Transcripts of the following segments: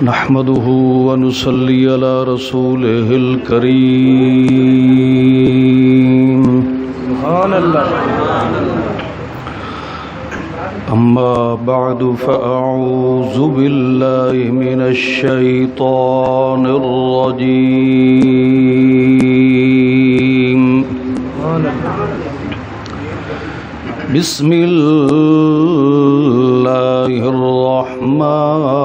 نحمده ونصلي على رسوله الكريم سبحان اللہ. أما بعد فأعوذ بالله من الشيطان الرجيم. بسم الله الرحمن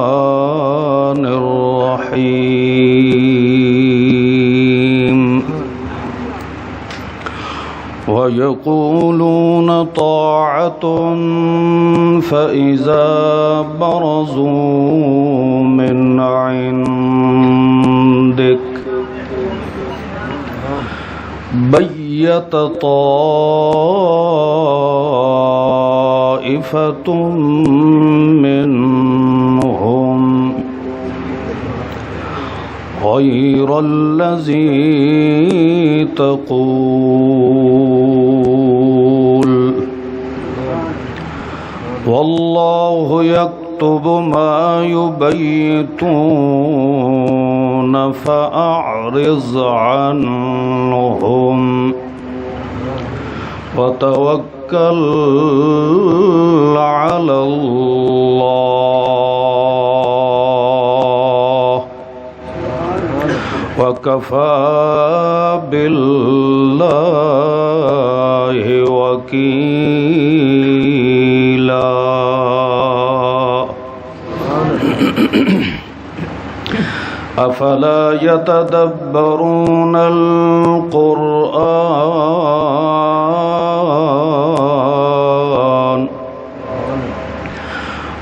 الرحيم. ويقولون طاعة فإذا برزوا من عندك بيت طائفة منهم غير الذي تقول والله يكتب ما يبيتون فأعرض عنهم وتوكل على الله وكفى بالله وكيلا. أفلا يتدبرون القرآن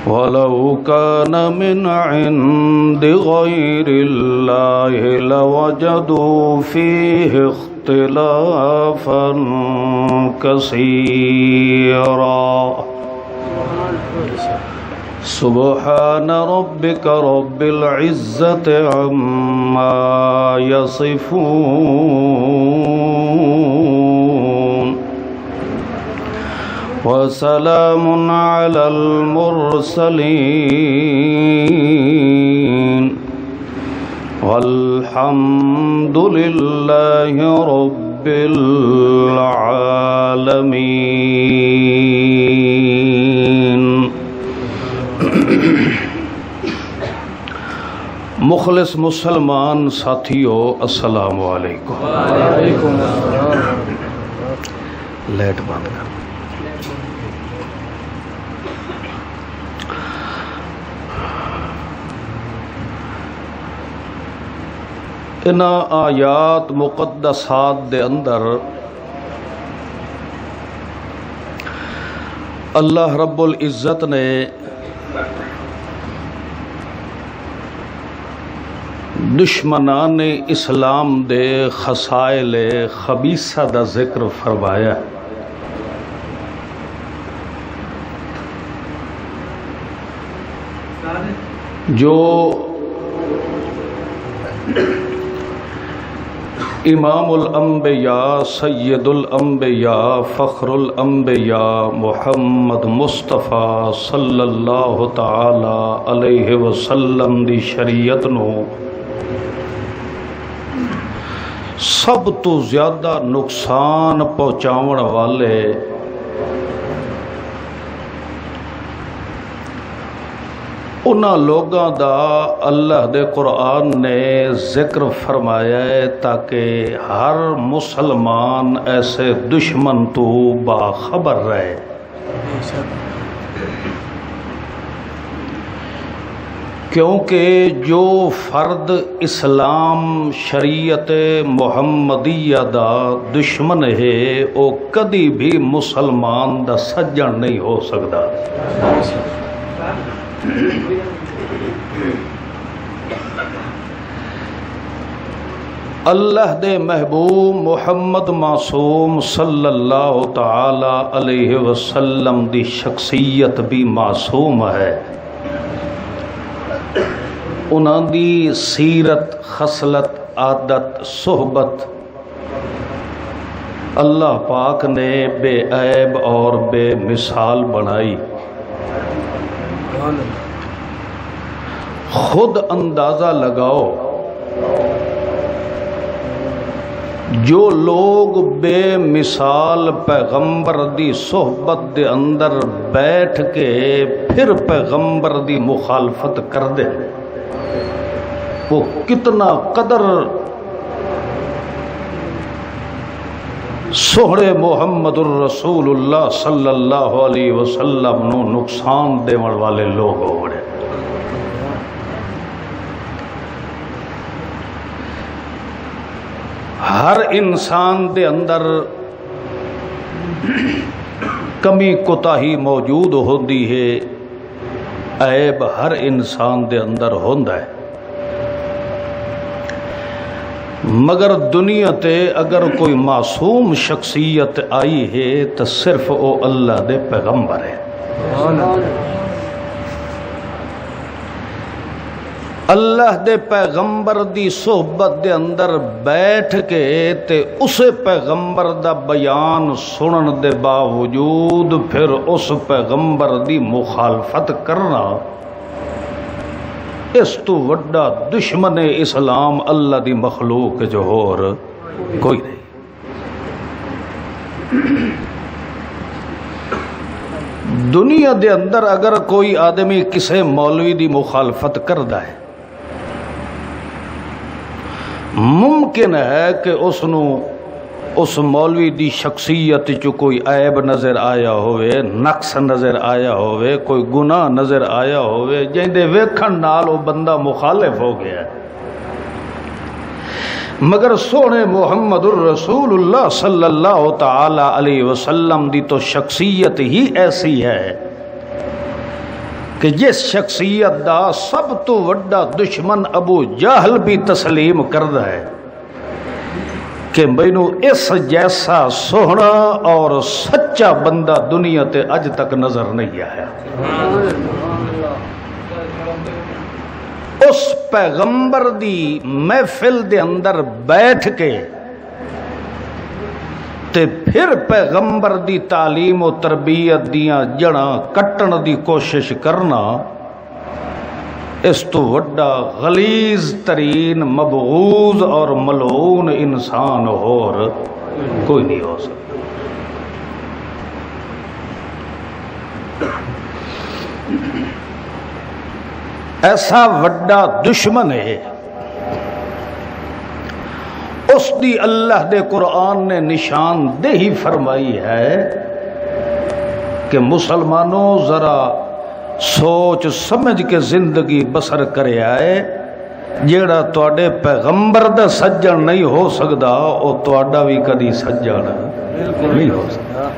ولو كان من عند غير الله لوجدوا فيه اختلافا كثيرا. سبحان ربك رب العزة عما يصفون وسلام على المرسلين والحمد لله رب العالمين. مخلص مسلمان ساتھیو السلام علیکم. وعلیکم السلام. لائٹ بند کر. ان آیات مقدسات دے اندر اللہ رب العزت نے دشمنان اسلام دے خصائل خبیثہ دا ذکر فرمایا. جو امام الانبیاء سید الانبیاء فخر الانبیاء محمد مصطفیٰ صلی اللہ تعالی علیہ وسلم دی شریعت نو سب تو زیادہ نقصان پہنچاون والے انہاں لوگاں دا اللہ دے قرآن نے ذکر فرمایا ہے تاکہ ہر مسلمان ایسے دشمن تو باخبر رہے. کیونکہ جو فرد اسلام شریعت محمدیہ دا دشمن ہے وہ کدی بھی مسلمان دا سجن نہیں ہو سکتا. اللہ دے محبوب محمد معصوم صلی اللہ تعالی علیہ وسلم دی شخصیت بھی معصوم ہے. انہاں دی سیرت خصلت عادت صحبت اللہ پاک نے بے عیب اور بے مثال بنائی. خود اندازہ لگاؤ جو لوگ بے مثال پیغمبر دی صحبت دے اندر بیٹھ کے پھر پیغمبر دی مخالفت کر دے وہ کتنا قدر سوہڑے محمد الرسول اللہ صلی اللہ علیہ وسلم نو نقصان دیون والے لوگ ہو رہے۔ ہر انسان دے اندر کمی کوتاہی موجود ہوندی ہے، عیب ہر انسان دے اندر ہوندا ہے، مگر دنیا تے اگر کوئی معصوم شخصیت آئی ہے تو صرف وہ اللہ دے پیغمبر ہے۔ اللہ دے پیغمبر دی صحبت دے اندر بیٹھ کے تے اسے پیغمبر دا بیان سنن دے باوجود پھر اس پیغمبر دی مخالفت کرنا، اس تو وڈا دشمن اسلام اللہ دی مخلوق جو اور کوئی نہیں۔ دنیا دے اندر اگر کوئی آدمی کسے مولوی دی مخالفت کردا ہے، ممکن ہے کہ اس مولوی دی شخصیت چ کوئی عیب نظر آیا ہوئے، نقص نظر آیا ہوئے، کوئی گناہ نظر آیا ہوئے جن دے ویکھن نال وہ بندہ مخالف ہو گیا ہے، مگر سونے محمد الرسول اللہ صلی اللہ تعالی علیہ وسلم دی تو شخصیت ہی ایسی ہے کہ جس شخصیت دا سب تو وڈا دشمن ابو جہل بھی تسلیم کردا ہے کہ مینوں اس جیسا سوہنا اور سچا بندہ دنیا تے اج تک نظر نہیں آیا۔ اس پیغمبر دی محفل دے اندر بیٹھ کے تے پھر پیغمبر دی تعلیم و تربیت دیاں جڑاں کٹن دی کوشش کرنا، اس تو وڈا غلیظ ترین مبغوض اور ملعون انسان اور کوئی نہیں ہو سکتا۔ ایسا وڈا دشمن ہے، اس دی اللہ دے قرآن نے نشاندہی فرمائی ہے کہ مسلمانوں ذرا سوچ سمجھ کے زندگی بسر کرے آئے، جیڑا تواڈے پیغمبر دا سجن نہیں ہو سکدا او تواڈا بھی کدی سجن نہیں ہو سکدا۔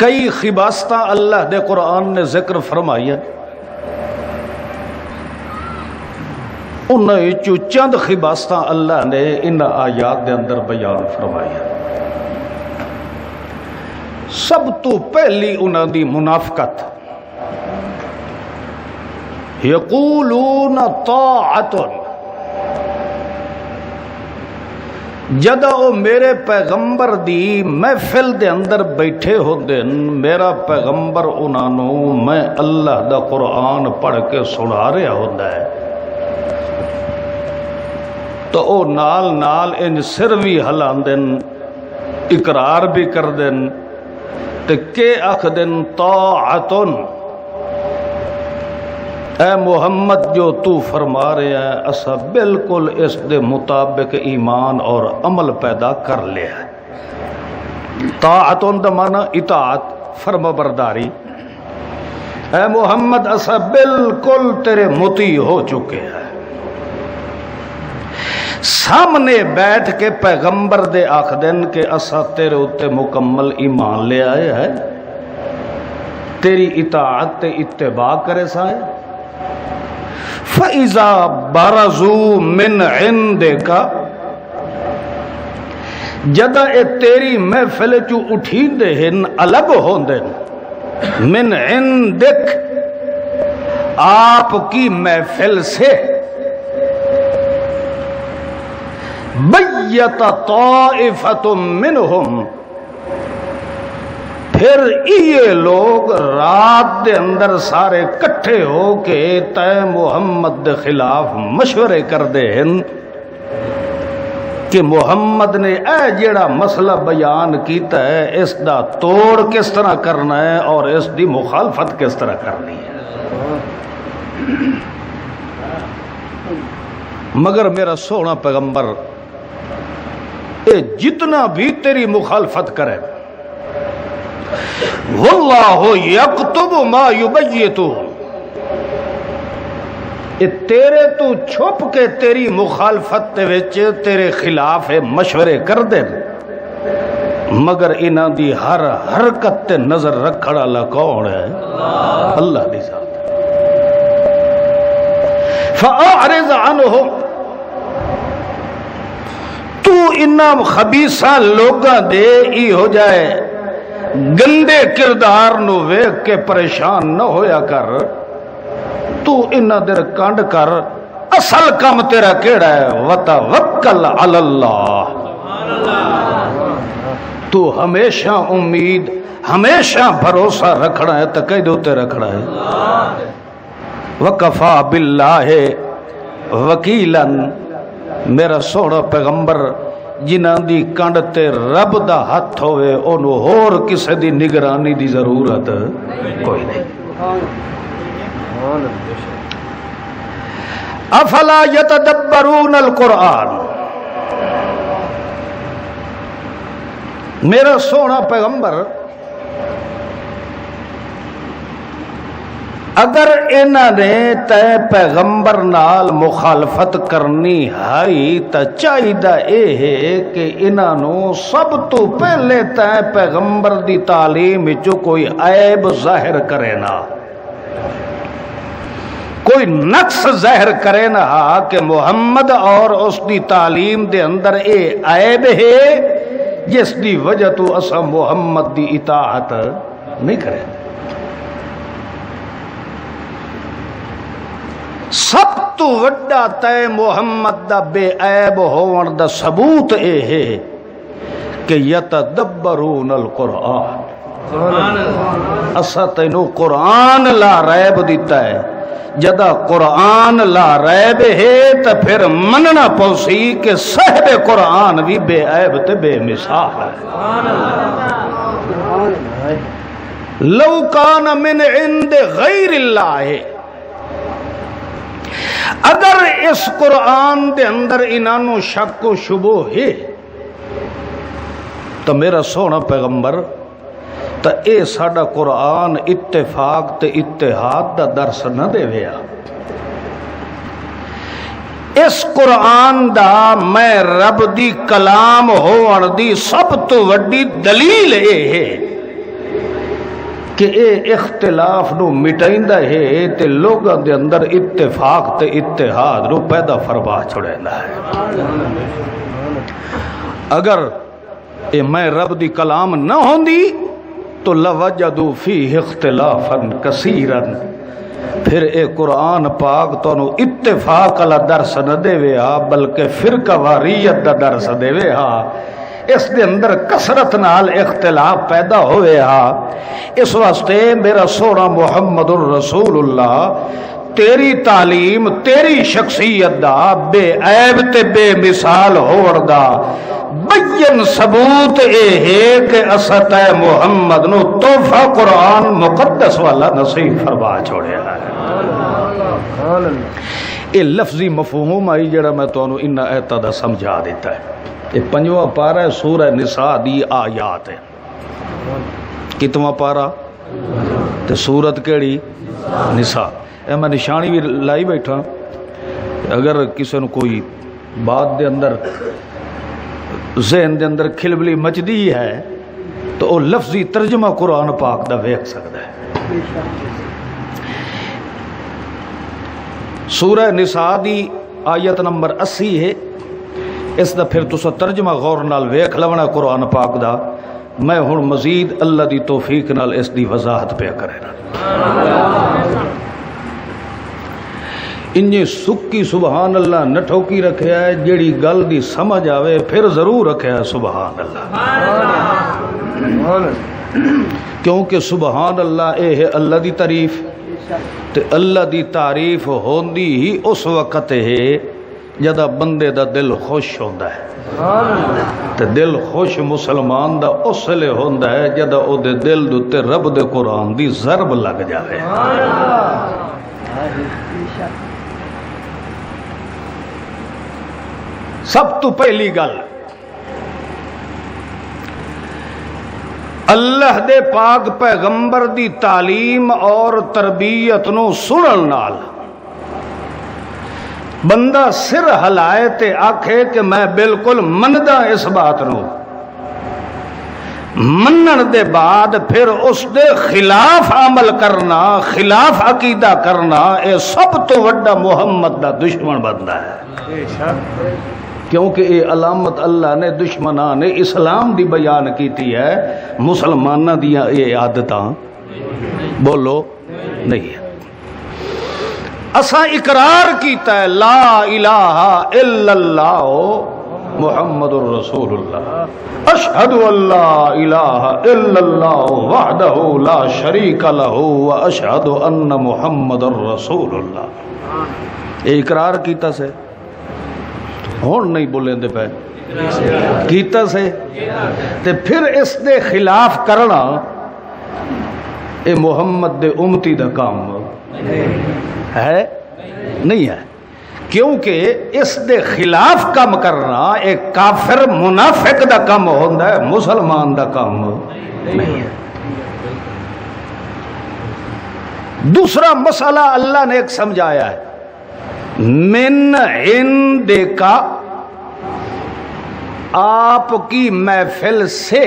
کئی خباستاں اللہ دے قرآن نے ذکر فرمائی ہیں، انہیں چند خباستاں اللہ نے ان آیات دے اندر بیان فرمائی ہیں۔ سب تو پہلی انہاں دی منافقت، یقولون طاعت، جدہ او میرے پیغمبر دی محفل دے اندر بیٹھے ہوندے، میرا پیغمبر انہوں میں اللہ دا قرآن پڑھ کے سنا رہا ہوندا ہے تو او نال نال ان سر بھی ہلان دن، اقرار بھی کر دن تے کہ آکھ دن طاعتن، اے محمد جو تو فرما رہے ہیں اسا بالکل اس دے مطابق ایمان اور عمل پیدا کر لیا ہے۔ طاعتن دا معنی اطاعت، فرما برداری، اے محمد اسا بالکل تیرے مطیع ہو چکے ہیں۔ سامنے بیٹھ کے پیغمبر دے آکھ دن کہ اسا تیرے اتے مکمل ایمان لے آئے ہیں، تیری اطاعت تے اتباع کرے سائے۔ فَإِذَا بَرَزُوا مِنْ عِنْدِكَ، جدہ اے تیری محفل چو اٹھین دے ہن الگ ہون دے، من عندک، آپ کی محفل سے، بَيَّتَ طَائِفَةٌ مِّنْهُمْ، پھر یہ لوگ رات دے اندر سارے کٹھے ہو کے تے محمد دے خلاف مشورے کر دے ہیں کہ محمد نے اے جیڑا مسئلہ بیان کیتا ہے اس دا توڑ کس طرح کرنا ہے اور اس دی مخالفت کس طرح کرنی ہے۔ مگر میرا سونا پیغمبر اے جتنا بھی تیری مخالفت کرے واللہ یکتب ما یبیتون، تیرے تو چھپ کے تیری مخالفت وچ تیرے خلاف مشورے کر دے، مگر انہاں دی ہر حرکت تے نظر رکھن والا کون ہے؟ اللہ دی ذات۔ فاعرض عنہم، تو انہاں خبیثاں لوگاں دے ای ہو جائے گندے کردار نو ویکھ کے پریشان نہ ہویا کر، تو انہاں در کانڈ کر، اصل کام تیرا کیڑا ہے؟ وتوکل علی اللہ، تو ہمیشہ امید ہمیشہ بھروسہ رکھنا ہے، تکے دوتے رکھنا ہے۔ وکفا باللہ وکیلا، میرا سونا پیغمبر جنہاں دی کنڈ تے رب دا ہاتھ ہوئے انہوں ہور کسے دی نگرانی دی ضرورت کوئی نہیں۔ افلا یتدبرون القرآن، میرا سونا پیغمبر اگر انہاں نے تے پیغمبر نال مخالفت کرنی ہے تا چاہیدہ اے ہے کہ انہاں نو سب تو پہلے تے پیغمبر دی تعلیم وچوں کوئی عیب ظاہر کرے نا، کوئی نقص ظاہر کرے نا کہ محمد اور اس دی تعلیم دے اندر اے عیب ہے جس دی وجہ تو اسا محمد دی اطاعت نہیں کرے۔ سب تو وڈا تے محمد دا بے عیب ہون دا ثبوت اے ہے کہ یتدبرون القرآن، اسا تینو قرآن لا ریب دیتا ہے، جدا قرآن لا ریب ہے تو پھر مننا پوسی کہ صاحب قرآن بھی بے عیب تے بے مثال ہے۔ لو کان من عند غیر اللہ، اگر اس قرآن دے اندر انہوں شک و شبہ ہے تو میرا سونا پیغمبر تو اے ساڈا قرآن اتفاق تے اتحاد دا درس نہ دے ویا۔ اس قرآن دا میں رب دی کلام ہون دی سب تو وڈی دلیل اے ہے کہ اے اختلاف نو مٹائندہ ہے تے لوگاں دے اندر اتفاق تے اتحاد نو پیدا فرما چھڑیندا ہے۔ اگر اے میں رب دی کلام نہ ہوندی تو لوجدوا فیہ اختلافا کثیرا، پھر اے قرآن پاک تو اتفاق والا درس نہ دے ویا بلکہ فرقہ واریت دا درس دے ویا، اس دے اندر کثرت نال اختلاف پیدا ہوئے ہا۔ اس واسطے میرا سونا محمد الرسول اللہ تیری تعلیم تیری شخصیت دا بے عیب تے بے مثال ہون دا بین ثبوت اے ہے کہ اسد محمد نو تحفہ قرآن مقدس والا نصیب فرما چھوڑیا ہے۔ یہ لفظی مفہوم آئی جڑا میں تو انہوں انہا ایتا دا سمجھا دیتا ہے۔ یہ پنجواں پارہ ہے سورہ نساء دی آیات ہے۔ کتواں پارہ تے سورت کیڑی؟ نساء۔ اے میں نشانی بھی لائی بیٹھا، اگر کسی نے کوئی بات دے اندر ذہن دے اندر کھلبلی مچ دی ہے تو وہ لفظی ترجمہ قرآن پاک دا ویکھ سکتا ہے۔ سورہ نساء دی آیت نمبر 80 ہے، اس دا پھر تسا ترجمہ غور نال ویکھ لونا قرآن پاک دا، میں ہن مزید اللہ دی توفیق نال اس دی وضاحت پہ کرے نا۔ انجی سکی سبحان اللہ نہ ٹھوکی رکھیا ہے، جیڑی گل دی سمجھ آوے پھر ضرور رکھیا ہے سبحان اللہ۔ کیونکہ سبحان اللہ اے ہے اللہ دی تعریف، تے اللہ دی تعریف ہوندی ہی اس وقت ہے جدا بندے دا دل خوش ہوندا ہے، تے دل خوش مسلمان دا اس لئے ہوندا ہے جدا او دے دل دے رب دے قرآن دی ضرب لگ جاوے۔ سب تو پہلی گل اللہ دے پاک پیغمبر دی تعلیم اور تربیت نو سنن نال بندہ سر ہلائے تے آکھے کہ میں بالکل مندا اس بات نو، منن دے بعد پھر اس دے خلاف عمل کرنا، خلاف عقیدہ کرنا، اے سب تو وڈا محمد دا دشمن بندا ہے، کیونکہ یہ علامت اللہ نے دشمنان اسلام دی بیان کیتی ہے، مسلمانہ دیا یہ عادتاں بولو نہیں ہے۔ اساں اقرار کیتا ہے لا الہ الا اللہ محمد الرسول اللہ، اشہد ان لا الہ الا اللہ وحدہ لا شریک لہ واشہد ان محمد الرسول اللہ، یہ اقرار کیتا سے ہون نہیں بولیں دے پہ کیتا سے، تے پھر اس دے خلاف کرنا اے محمد دے امتی دا کام ہے نہیں ہے، کیونکہ اس دے خلاف کام کرنا ایک کافر منافق دا کام ہوندا ہے، مسلمان دا کام نہیں ہے۔ دوسرا مسئلہ اللہ نے ایک سمجھایا ہے، من عندک، آپ کی محفل سے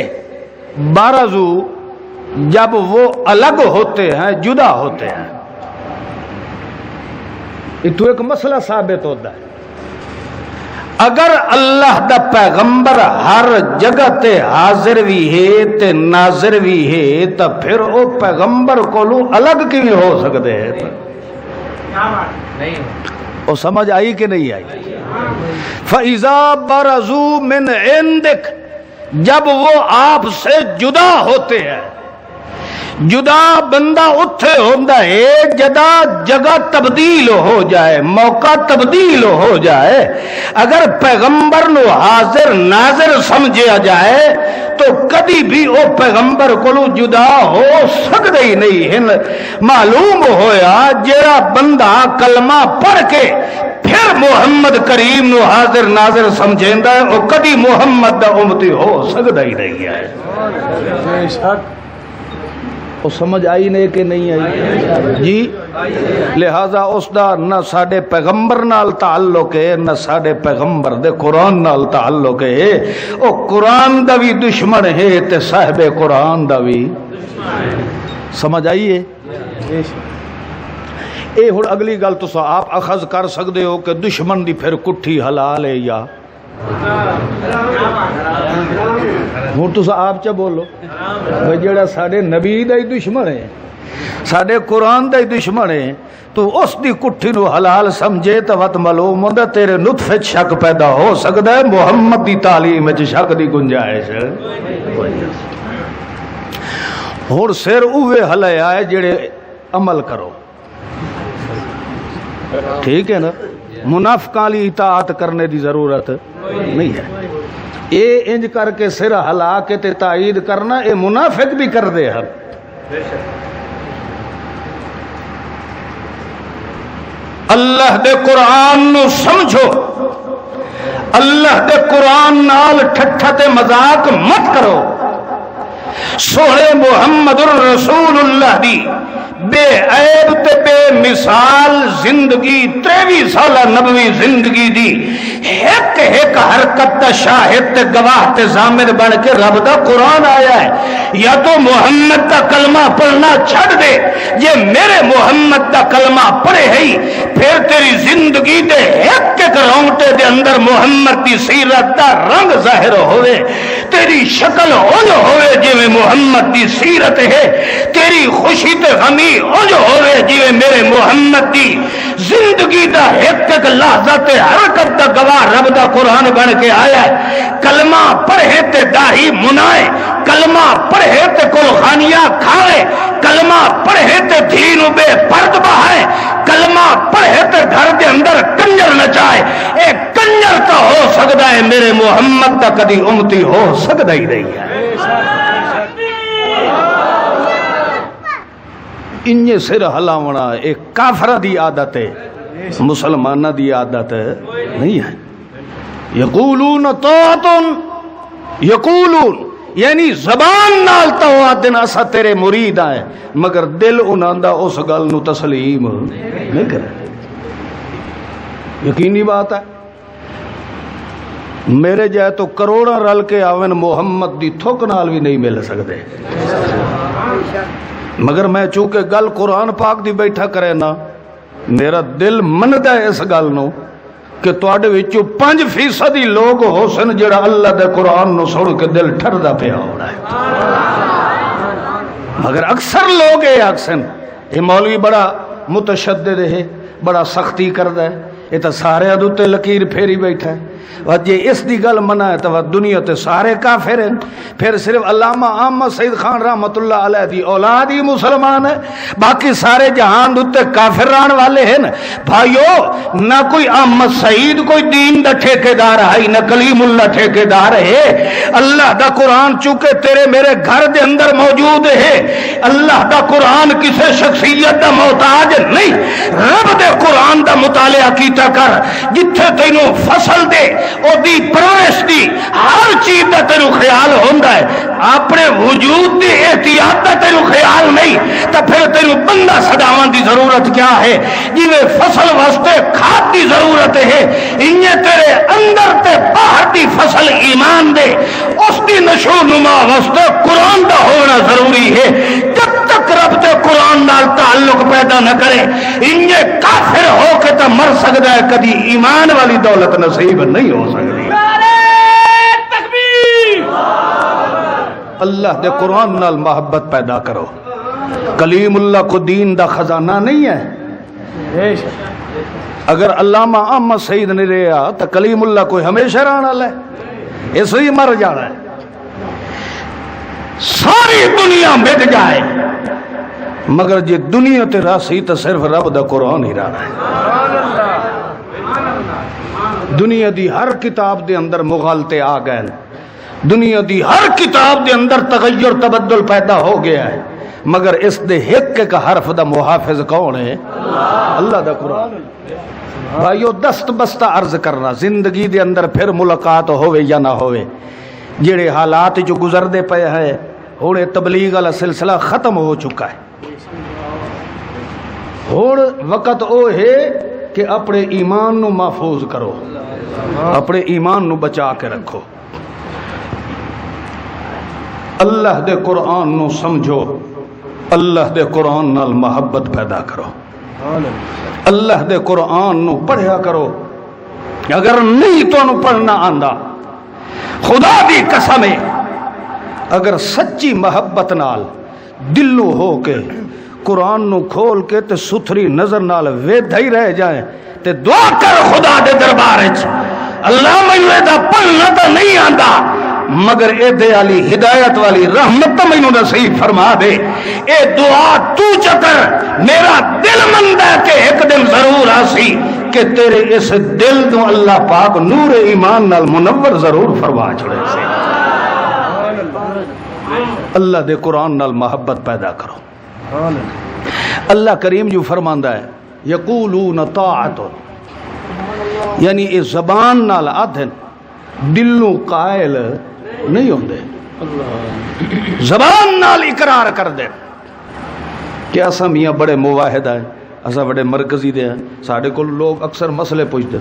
برزو، جب وہ الگ ہوتے ہیں، جدا ہوتے ہیں، یہ تو ایک مسئلہ ثابت ہوتا ہے۔ اگر اللہ دا پیغمبر ہر جگہ تے حاضر بھی ہے تے ناظر بھی ہے تو پھر وہ پیغمبر کو الگ کیوں ہو سکتے ہیں؟ وہ سمجھ آئی کہ نہیں آئی؟ فَإِذَا بَرَزُوا مِنْ عِنْدِكَ، جب وہ آپ سے جدا ہوتے ہیں، جدا بندہ اتھے ہوندہ ہے جدا جگہ تبدیل ہو جائے، موقع تبدیل ہو جائے، اگر پیغمبر نو حاضر ناظر سمجھا جائے تو کدی بھی او پیغمبر کو جدا ہو سکتے ہی نہیں ہیں۔ معلوم ہویا جیڑا بندہ کلمہ پڑھ کے پھر محمد کریم نو حاضر ناظر سمجھیندا ہے او کدی محمد دا امتی ہو سکتا ہی نہیں ہے۔ وہ سمجھ آئی نہیں کہ نہیں آئی جی؟ لہذا اس دا نہ ساڈے پیغمبر نال تعلق ہے، نہ ساڈے پیغمبر دے قرآن نال تعلق ہے، او قرآن دا بھی دشمن ہے تے صاحب قرآن دا بھی۔ سمجھ آئیے؟ اے ہن اگلی گل تو آپ اخذ کر سکتے ہو کہ دشمن دی پھر کٹھی حلال ہے یا ہوں تو آپ چا بولو بھائی جڑا ساڈے نبی دا ہی دشمن ہے، ساڈے قرآن دا ہی دشمن ہے، تو اس دی کٹھی نو حلال سمجھے تو وقت معلوم ہوندا تیرے نطفے شک پیدا ہو سکتا ہے، محمد دی تعلیم وچ شک دی گنجائش ہے۔ ہن سر اوے ہلایا ہے جڑے عمل کرو، ٹھیک ہے نا، منافقاں لی اطاعت کرنے دی ضرورت نہیں ہے۔ اے انج کر کے سر ہلا کے تے تائید کرنا اے منافق بھی کر دے ہر۔ اللہ دے قرآن نو سمجھو، اللہ دے قرآن نال ٹھٹھا تے مذاق مت کرو، سونے محمد الرسول اللہ دی بے عیب تے بے مثال زندگی 23 سالہ نبوی زندگی دی ایک ایک حرکت دا شاہد تے گواہ تے ضامن بن کے رب دا قرآن آیا ہے۔ یا تو محمد دا کلمہ پڑھنا چھڑ دے، یہ میرے محمد دا کلمہ پڑھے ہی پھر تیری زندگی دے ایک ایک رونگٹے دے اندر محمد دی سیرت دا رنگ ظاہر ہوئے، تیری شکل اونج ہوئے جی میں محمد دی سیرت ہے، تیری خوشی تے غمی اونج ہوئے جی میرے محمد دی زندگی دا ایک ایک لحظہ تے حرکت دا گواہ رب دا قرآن بن کے آیا ہے۔ کلمہ پڑھے تے داڑھی منائے، کلمہ پڑھے تے کلخانیاں کھاوے، کلمہ پڑھے تے دین بے پرد بہائے، کلمہ پڑھے تے گھر دے اندر کنجر نچائے، اے کنجر تو ہو سکتا ہے، میرے محمد تا کدی امتی ہو سکتا ہی نہیں ہے۔ انجے سر ہلاونا ایک کافرہ دی عادت ہے، مسلمانہ دی عادت نہیں ہے۔ یقولون طاعتن، یقولون یعنی زبان نال تو آدن اسا تیرے مرید آئے، مگر دل انہاں دا اس گل نو تسلیم نہیں کرے۔ یقینی بات ہے، میرے جائے تو کروڑا رل کے آون محمد دی تھوک نال بھی نہیں مل سکتے، مگر میں چونکہ گل قرآن پاک دی بیٹھا کرے نا، میرا دل مندا ہے اس گل نو کہ تواڈے وچوں 5% ہی لوگ ہو سن جڑا اللہ دے قرآن نو سن کے دل ٹھردا پیا ہونا ہے، مگر اکثر لوگ یہ آکسن یہ مولوی بڑا متشدد ہے، بڑا سختی کردا ہے، یہ تو سارے ادوتے لکیر پھیری بیٹھا ہے، اور جے اس دی گل منع ہے تو دنیا تے سارے کافر ہیں، پھر صرف علامہ احمد سعید خان رحمت اللہ علیہ دی اولاد ہی مسلمان ہے، باقی سارے جہان دوتے کافر ران والے ہیں۔ بھائیو، نہ کوئی احمد سعید کوئی دین دا ٹھیکیدار ہے، نہ کلیم اللہ ٹھیکیدار ہے، اللہ دا قرآن چونکہ تیرے میرے گھر دے اندر موجود ہے، اللہ دا قرآن کسے شخصیت دا محتاج نہیں، رب دے قرآن دا مطالعہ کیتا کر، جتھے تینوں فصل دے او دی پرورش دی ہر چیز دا تینوں خیال ہوندا ہے، اپنے وجود دی احتیاط دا تینوں خیال نہیں، تو پھر تینوں بندہ صداوان دی ضرورت کیا ہے؟ جویں فصل واسطے کھاد دی ضرورت ہے، انہیں تیرے اندر تے باہر دی فصل ایمان دے اس دی نشو نما واسطے قرآن دا ہونا ضروری ہے۔ جب تک رب تے قرآن نال تعلق پیدا نہ کرے، انہیں کافر ہو کے تو مر سکتا ہے، کدی ایمان والی دولت نصیب نہیں ہو سکتی۔ اللہ دے قرآن نال محبت پیدا کرو۔ کلیم اللہ کو دین دا خزانہ نہیں ہے، اگر علامہ احمد سعید نہیں رہا تو کلیم اللہ کوئی ہمیشہ رہنا ہے، اس ہی مر جانا ہے، ساری دنیا مٹ جائے مگر جے دنیا تے راسی تو صرف رب دا قرآن ہی رہنا ہے۔ دنیا دی ہر کتاب دے اندر مغالطے آ گئے، دنیا دی ہر کتاب دے اندر تغیر تبدل پیدا ہو گیا ہے، مگر اس دے ایک ایک حرف دا محافظ کون ہے؟ اللہ دا قرآن۔ بھائیو، دست بستہ عرض کرنا، زندگی دے اندر پھر ملاقات ہوئے یا نہ ہوئے، جڑے حالات جو گزر دے پے ہیں، ہونے تبلیغ والا سلسلہ ختم ہو چکا ہے، ہون وقت او ہے کہ اپنے ایمان نو محفوظ کرو، اپنے ایمان نو بچا کے رکھو، اللہ دے قرآن نو سمجھو، اللہ دے قرآن نال محبت پیدا کرو، اللہ دے قرآن نو پڑھیا کرو۔ اگر نہیں تو پڑھنا آندا، خدا دی قسم ہے، اگر سچی محبت نال دلو ہو کے قرآن نو کھول کے تے ستھری نظر نال ویدھا ہی رہ جائیں تے دعا کر خدا دے دربار وچ، اللہ مینوں دا پڑھنا تو نہیں آندا مگر اے دے علی ہدایت والی رحمت مینوں نصیب فرما دے، اے دعا تو چکر، میرا دل مندا ہے کہ ایک دن ضرور آسی کہ تیرے اس دل نو اللہ پاک نور ایمان نال منور ضرور فرما چھڑے سے۔ اللہ دے قرآن نال محبت پیدا کرو۔ اللہ کریم جو فرماندا ہے یقولون طاعت، یعنی اس زبان نال آدھن دلوں قائل نہیں ہوندے، زبان نال اقرار کر دے کہ اساں میاں بڑے موحد ہیں، اساں بڑے مرکزی دے ہیں، ساڈے کول لوگ اکثر مسئلے پوچھتے،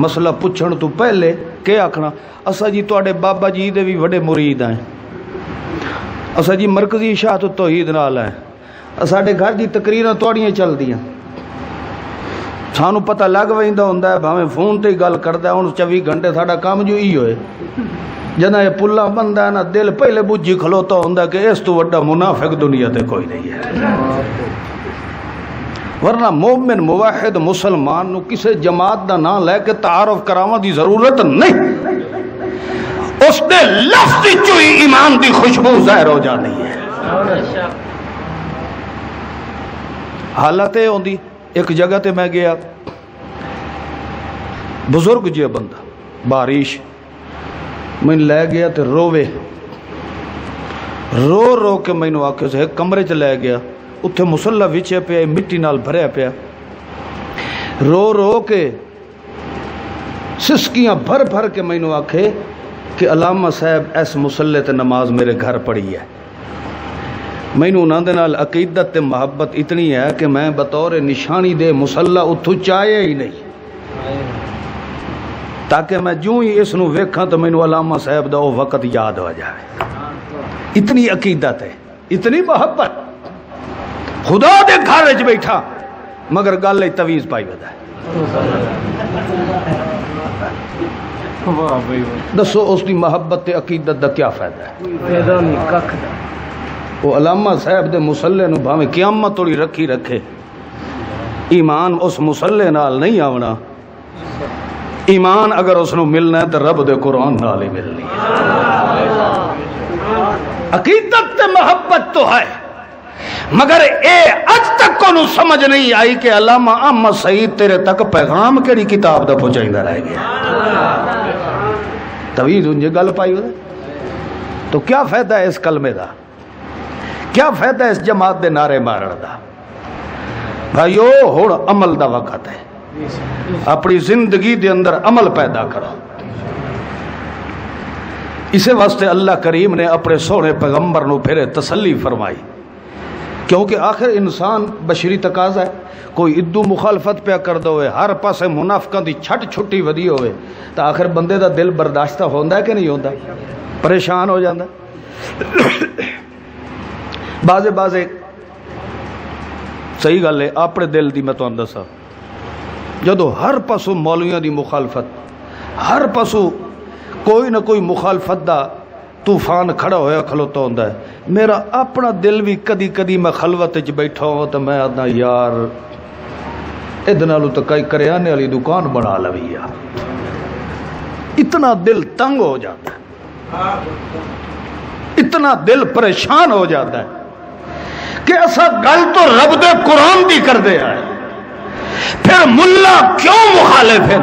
مسئلہ پوچھن تو پہلے کہ آکھنا اساں جی تواڈے بابا جی دے بھی بڑے مرید ہیں، اساں جی مرکزی اشاعت توحید نال ہیں، ساڈے گھر دی تقریراں تواڈیاں چلدیاں، سانو پتہ لگ ویندا ہوندا ہے، بھاویں فون تے ہی گل کردا ہے، ہن 24 گھنٹے ساڈا کام جو ہی ہوئے، جداں یہ پلا بندا ہے نا دل پہلے بجھی کھلوتا ہوندا کہ اس تو وڈا منافق دنیا تے کوئی نہیں ہے۔ ورنہ مومن موحد مسلمان نو کسے جماعت دا نام لے کے تعارف کراواں دی ضرورت نہیں، اس دے لفظ چو ہی ایمان دی خوشبو ظاہر ہو جاتی ہے. حالت یہ ہوندی. ایک جگہ تے میں گیا, بزرگ جی بندہ بارش میں لے گیا تے رووے, رو رو کے مینوں آکے سے کمرے چ لے گیا, اتھے مصلی وچے پیا, مٹی نال بھریا پیا, رو رو کے سسکیاں بھر بھر کے مینوں آکھے کہ علامہ صاحب اس مصلی تے نماز میرے گھر پڑھی ہے. مینوں انہاں دے نال عقیدت تے محبت اتنی ہے کہ میں بطور نشانی دے مصلی اتھوں چاہے ہی نہیں, تاکہ میں جو ہی اس نو ویکھاں تو مینوں علامہ صاحب دا وہ وقت یاد ہو جائے. اتنی عقیدت ہے, اتنی محبت. خدا دے گھر وچ بیٹھا مگر گل تویز پائی ودا ہے. دسو اس دی محبت تے عقیدت دا کیا فائدہ ہے؟ وہ علامہ صاحب دے مصلی نو بھاویں قیامت توڑی رکھی رکھے, ایمان اس مصلی نال نہیں آونا. ایمان اگر اس نو ملنا ہے تو رب دے قرآن نال ہی ملنی ہے. عقیدت تے محبت تو ہے, مگر اے اج تک کو نو سمجھ نہیں آئی کہ علامہ احمد سعید تیرے تک پیغام کیڑی کتاب دا پہنچائیندا رہ گیا. تویز انجے گل پائی ہو. تو کیا فائدہ ہے اس کلمے دا, کیا فائدہ ہے اس جماعت دے نعرے مارن دا؟ بھائیو ہن عمل دا وقت ہے, اپنی زندگی دے اندر عمل پیدا کرو. اسے واسطے اللہ کریم نے اپنے سونے پیغمبر نو پھر تسلی فرمائی, کیونکہ آخر انسان بشری تقاضا ہے. کوئی ادو مخالفت پیا کر دو, ہر پاسے منافقاں دی چھٹ چھٹی ودی ہوئے, تو آخر بندے دا دل برداشتہ ہوندا ہے کہ نہیں ہوندا؟ پریشان ہو جاندا. بازے صحیح گل ہے, اپنے دل دی میں تانوں دساں, جدو ہر پاسوں مولویاں دی مخالفت, ہر پاسوں کوئی نہ کوئی مخالفت دا طوفان کھڑا ہویا کھلوتا ہوندا ہے, میرا اپنا دل بھی کدی کدی میں خلوت وچ بیٹھا ہوں تو میں آدھا یار ادھ نالوں تو کئی کریانے والی دکان بنا لوی یار. اتنا دل تنگ ہو جاتا ہے, اتنا دل پریشان ہو جاتا ہے کہ ایسا گل تو رب دے قرآن دی کر دے آئے, پھر ملا کیوں مخالف ہے,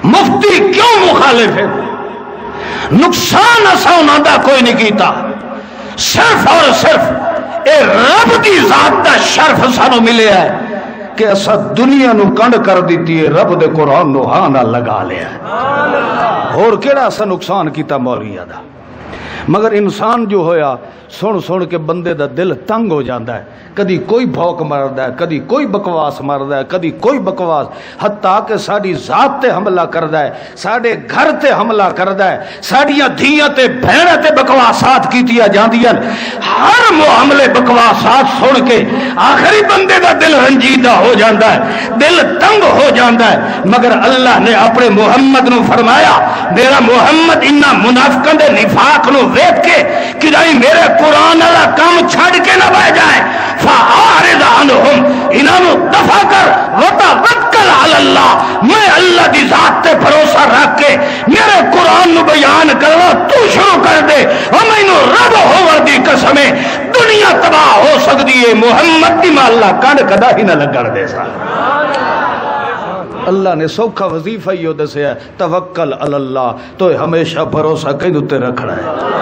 مفتی کیوں مخالف ہے؟ نقصان اسا انہاں دا کوئی نہیں کیتا, صرف اور صرف اے رب دی ذات دا شرف سانو ملے ہے کہ اسا دنیا نو کنڈ کر دیتی ہے, رب دے قرآن نو ہاں نہ لگا لیا ہے. اور کیڑا اسا نقصان کیتا مولویاں دا؟ مگر انسان جو ہویا سن سن کے بندے دا دل تنگ ہو جاتا ہے. کدی کوئی بھوک ماردا ہے, کدی کوئی بکواس ماردا ہے, کدی کوئی بکواس, حتیٰ کہ ساری ذات تے حملہ کردا ہے, ساڈے گھر تے حملہ کردا ہے, ساڈیاں دھیاں تے بہناں تے بکواسات کیتیاں جاندیاں. ہر معاملے بکواسات سن کے آخری بندے دا دل رنجیدہ ہو جاتا ہے, دل تنگ ہو جاتا ہے. مگر اللہ نے اپنے محمد نو فرمایا, میرا محمد انہاں منافقاں دے نفاق نو ویکھ کے کدی میرے قرآن والا کام چھڑ کے نہ بہ جائے. فَأَعْرِضْ عَنْهُمْ, انہاں نو دفع کر, وَتَوَکَّلْ عَلَى اللَّهِ, میں اللہ دی ذات تے بھروسہ رکھ کے میرے قرآن نو بیان کرنا تو شروع کر دے. اور مینوں رب ہوور دی قسم ہے دنیا تباہ ہو سکتی ہے, محمد دی اللہ کنڈ کدا ہی نہ لگن دے سا. اللہ نے سوکھا وظیفہ ہی دسیا ہے, توکل علی اللہ, تو ہمیشہ بھروسہ کہیں تے رکھنا ہے.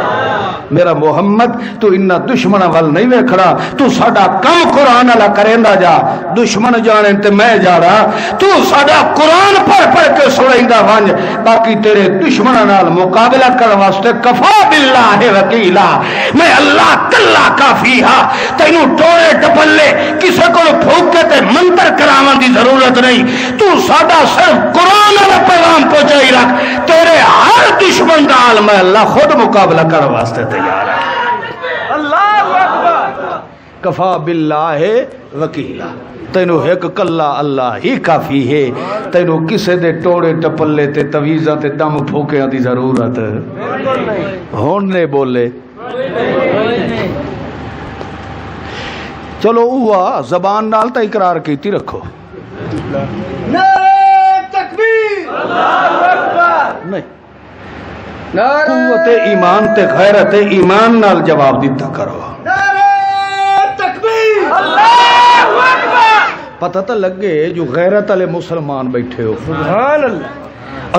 میرا محمد تو انہاں دشمناں وال نہیں ویکھنا, تو ساڈا کم قرآن والا کریندا جا, دشمن جانے تے میں جا رہا, تو ساڈا قرآن پڑھ پڑھ کے سنائیندا ونج, باقی تیرے دشمناں نال مقابلہ کرن واسطے کفا باللہ وکیلا, میں اللہ کلا کافی ہاں. تینوں ٹوڑے ٹپلے کسے کو پھوکے تے منتر کراون دی ضرورت نہیں, تو ساڈا صرف قرآن والا پیغام پہنچائی رکھ, تیرے ہر دشمن نال میں اللہ خود مقابلہ کرن واسطے تیار ہے. اللہ اکبر, کفا باللہ وکیلا, تینوں ایک کلا اللہ ہی کافی ہے, تینوں کسے دے ٹوڑے ٹپلے تے تویزاں تے دم پھوکیاں دی ضرورت ہون نے بولے. چلو اوہ زبان نال تا اقرار کیتی رکھو, نعرہ تکبیر, اللہ اکبر, نہیں قوت ایمان تے غیرت ایمان نال جواب دیتا کرو. پتہ تو لگے جو غیرت والے مسلمان بیٹھے ہو. سبحان اللہ.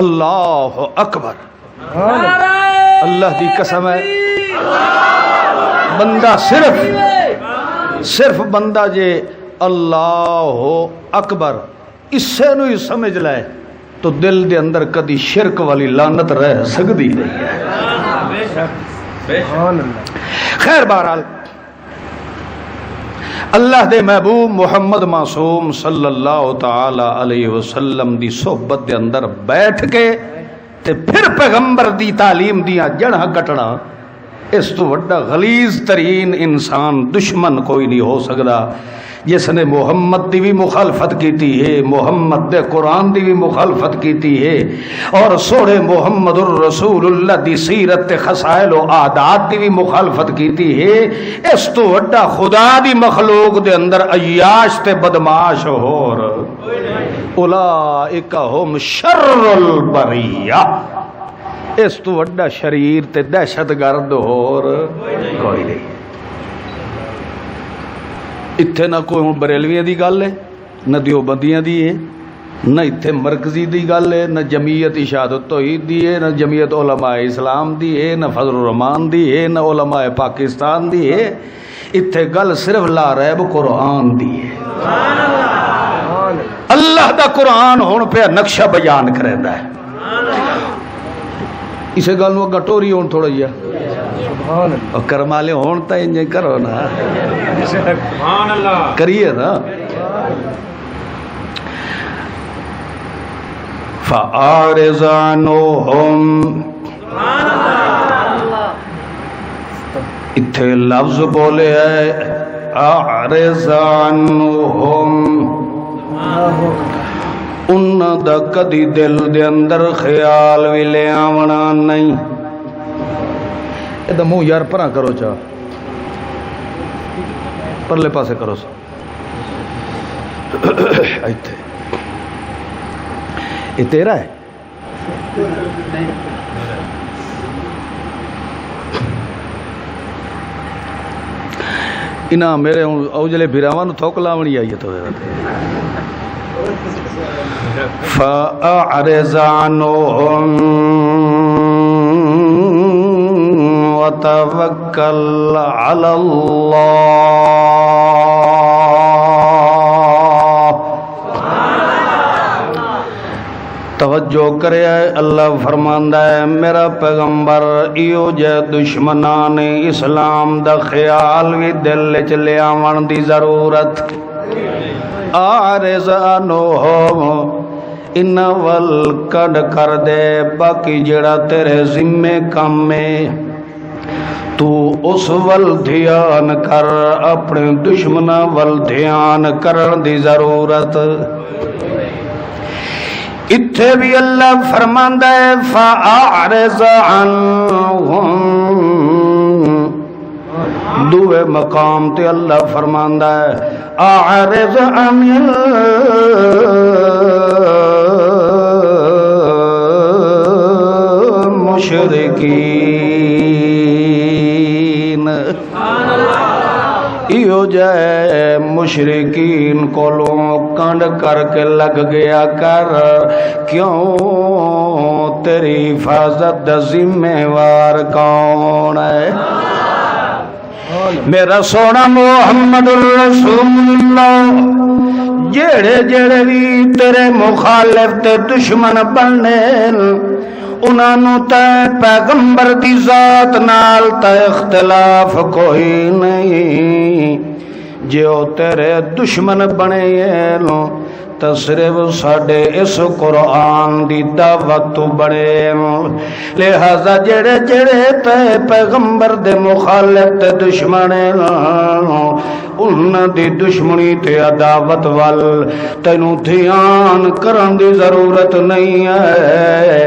اللہ اکبر. اللہ دی قسم ہے بندہ صرف بندہ جے اللہ اکبر اس سے نو ہی سمجھ لائے تو دل دے اندر کدی شرک والی لعنت رہ سکتی نہیں ہے. خیر بہرحال اللہ دے محبوب محمد معصوم صلی اللہ تعالی علیہ وسلم دی صحبت دے اندر بیٹھ کے تے پھر پیغمبر دی تعلیم دیا جڑا کٹنا اس تو وڈا غلیظ ترین انسان دشمن کوئی نہیں ہو سکتا جس نے محمد دی بھی مخالفت کیتی ہے, محمد دے قرآن دی بھی مخالفت کیتی ہے اور سوڑے محمد الرسول اللہ دی سیرت تے خصائل و عادات دی بھی مخالفت کیتی ہے. اس تو وڈا خدا دی مخلوق دے اندر عیاش تے بدماش ہور اولئک هم شر البریہ. اس تو وڈا شریر تے دہشت گرد ہور کوئی نہیں. اتھے نہ کوئی بریلویاں دی گل ہے نہ دیوبندیاں دی ہے نہ اتھے مرکزی دی گل ہے نہ جمعیت اشاعت توحید دی ہے نہ جمعیت علماء اسلام دی ہے نہ فضل الرحمان دی ہے نہ علماء پاکستان دی ہے. اتھے گل صرف لا ریب قرآن دی ہے. اللہ دا قرآن ہون پہ نقشہ بیان کریندا ہے. اسے گل نو گٹوری ہون تھوڑا جیا اور کرمالے ہون تا انجے کرو نا کریے نا. فَأَعْرِضْ عَنْهُمْ اتھے لفظ بولے ہے اعرض عنہم. انہاں دا کدی دل دے اندر خیال بھی لے آونا نہیں. اے منہ یار پرا کرو چاہ پرلے پاسے کرو سا ایتھے یہ تیرا ہے. انہاں میرے اوجلے بھراواں نو تھوک لاونی آئی ہے تو فَأَعْرِضْ عَنْهُمْ وَتَوَكَّلْ عَلَى اللَّهِ. توجہ کرے اللہ فرماندا ہے میرا پیغمبر ایو جے دشمنان اسلام دا خیال بھی دل وچ لے آون دی ضرورت. اعرض عنہم ان ول کڈ کر دے باقی جڑا تیرے ذمے کام میں تو اس ول دھیان کر اپنے دشمنا ول دھیان کرن دی ضرورت. اتھے بھی اللہ فرماندا ہے فاعرض عنہم. دوے مقام تے اللہ فرماندا ہے اعرض عن المشرکین. ایو جائے مشرکین کولوں کنڈ کر کے لگ گیا کر کیوں تیری حفاظت دا ذمہ وار کون ہے؟ میرا سونا محمد الرسول اللہ. جڑے جڑے بھی تیرے مخالف تے دشمن بننے انہاں نو تے پیغمبر دی ذات نال تے اختلاف کوئی نہیں. جو تیرے دشمن بنے تو صرف ساڈے اس قرآن دی دعوت تو بڑے. لہذا جڑے جڑے تے پیغمبر دے مخالف تے دشمن انہاں دی دشمنی تے عداوت وال تینوں دھیان کرن دی ضرورت نہیں ہے.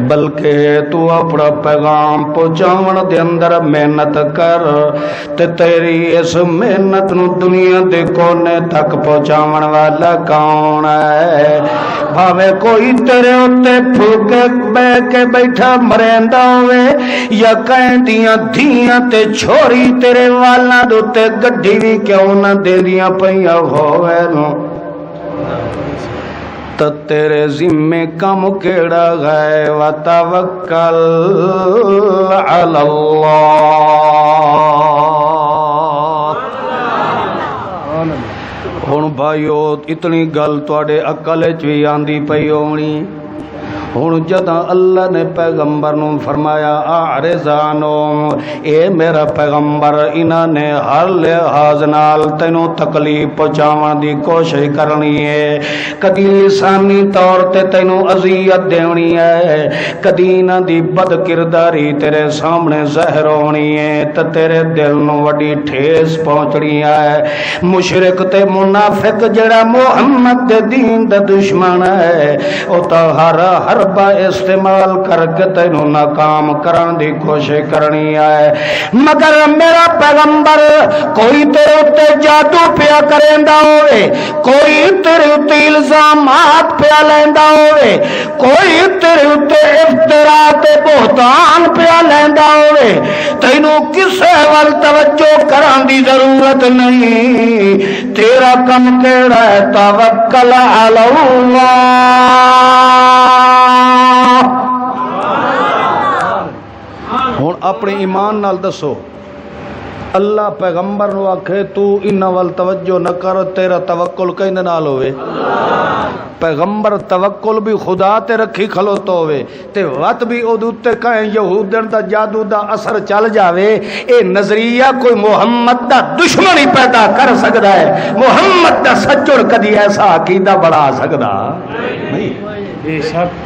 بلکہ تو اپنا پیغام پہنچاون دے اندر محنت کر تے تیری اس محنت نو دنیا دے کونے تک پہنچاون والا کون ہے؟ بھاوے کوئی تیرے اتے پھوکے بہ کے بیٹھا مریندا ہوئے یا کہیں دیاں دھیاں تے چھوڑی تیرے والاں دے تے گڈی بھی کیوں نہ دیندیاں پیاں ہوئے نو تو تیرے ذمے کم کیڑا ہے؟ وتوکل علی اللہ۔ ہن بھائیو اتنی گل تواڈے عقل وچ وی آندی پئی ہونی۔ ہن جداں اللہ نے پیغمبر نو فرمایا اعرض عنہم، اے میرا پیغمبر انہاں نے ہر لحاظ نال تینوں تکلیف پہنچاون دی کوشش کرنی ہے، کدی لسانی طور تے تینوں اذیت دینی ہے، کدی انہاں دی بد کرداری تیرے سامنے ظاہر ہونی ہے تے تیرے دل نو وڈی ٹھیس پہنچنی ہے۔ مشرک تے منافق جڑا محمد دے دین دا دشمن ہے او تا ہر با استعمال کر کے تینوں ناکام کرن دی کوشش کرنی ہے، مگر میرا پیغمبر کوئی تیرے اتے جادو پیا کریندا ہوئے، کوئی تیرے اتے الزامات پیا لیندا ہوئے، کوئی تیرے اتے افتراء تے بہتان پیا لیندا ہوئے، تینوں کسے ول توجہ کرن دی ضرورت نہیں۔ تیرا کم کیڑا ہے؟ توکل علی اللہ۔ ہن اپنے ایمان نال دسو، اللہ پیغمبر نو آکھے تو انہاں ول توجہ نہ کر، تیرا توکل کیندے نال ہوئے؟ پیغمبر توکل بھی خدا تے رکھی کھلوتا ہوئے تے وقت بھی او دوتے کہیں یہودن دا جادو دا اثر چل جاوے، اے نظریہ کوئی محمد دا دشمنی پیدا کر سکدا ہے؟ محمد دا سچڑ کدی ایسا عقیدہ بڑھا سکدا نہیں۔ بے شک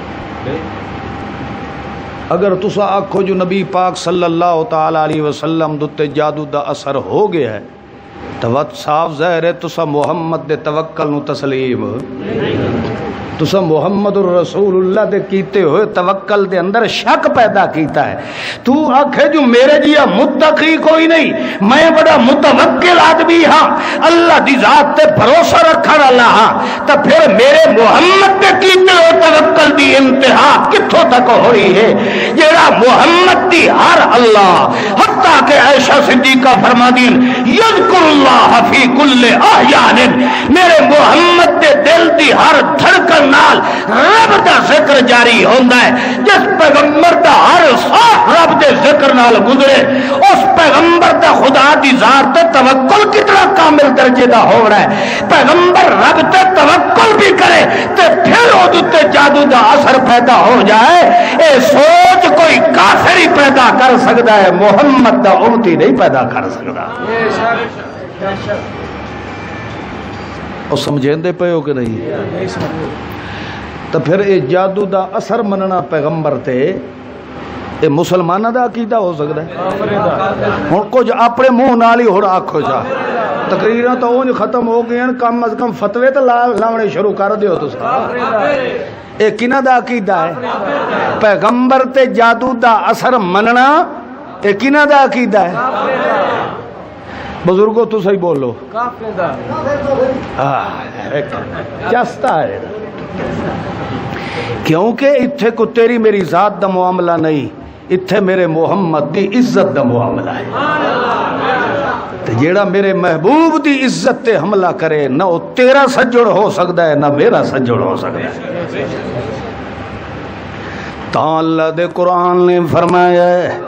اگر تسا آکھو جو نبی پاک صلی اللہ تعالی علیہ وسلم دتے جادو دا اثر ہو گیا ہے تو وقت صاف ظاہر ہے تسا محمد دے توکل نو تسلیم، تسا محمد الرسول اللہ دے کیتے ہوئے توکل دے اندر شک پیدا کیتا ہے۔ تو آکھے جو میرے جیا متقی کوئی نہیں، میں بڑا متوکل آدمی ہاں، اللہ دی ذات تے بھروسہ رکھن والا ہاں، تو پھر میرے محمد دے کیتے ہوئے توکل دی انتہا کتھوں تک ہوئی ہے؟ جیڑا محمد دی ہر اللہ، حتیٰ کہ عائشہ صدیقہ فرما دین یذکر اللہ فی کل احیان، میرے محمد دے دل دی ہر دھڑکن نال رب دا ذکر جاری ہوندا ہے۔ جس پیغمبر دا ہر ساتھ رب دے ذکر نال گزرے، اس پیغمبر دا خدا دی ذات تے توکل کتنا کامل درجے دا ہو رہا ہے۔ پیغمبر رب تے توکل بھی کرے تے پھر او تے جادو دا اثر پیدا ہو جائے، اے سوچ کوئی کافر ہی پیدا کر سکدا ہے، محمد دا امتی نہیں پیدا کر سکدا۔ او سمجھیندے پے ہو کہ نہیں؟ تو پھر اے جادو دا اثر مننا پیغمبر تے اے مسلمانہ دا عقیدہ ہو سکتا ہے؟ ہن کچھ اپنے منہ نال ہی ہن آکھو جا، تقریراں تو اونج ختم ہو گئی ہیں، کم از کم فتوے تو لاونے شروع کر دیو تساں۔ اے کنہاں دا عقیدہ ہے؟ پیغمبر تے جادو دا اثر مننا اے کنہاں دا عقیدہ ہے؟ بزرگوں تو صحیح بولو، چستا ہے، کیونکہ اتھے کو تیری میری ذات دا معاملہ نہیں، اتھے میرے محمد دی عزت دا معاملہ ہے۔ جیڑا میرے محبوب دی عزت تے حملہ کرے، نہ وہ تیرا سجڑ ہو سکتا ہے نہ میرا سجڑ ہو سکتا ہے۔ تاں اللہ دے قرآن نے فرمایا ہے،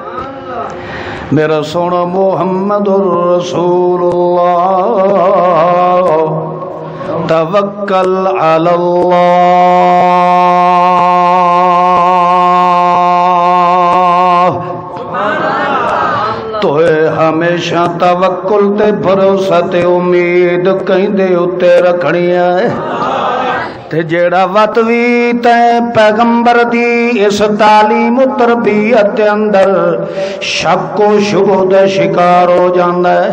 میرا سونا محمد الرسول اللہ توکل علی اللہ، تو ہمیشہ توکل تے بھروسہ تے امید کہیں دے اتے رکھنی ہے۔ تے جیڑا وت وی تے پیغمبر دی اس تعلیم و تربیت دے اندر شک و شبہ دا شکار ہو جاندا ہے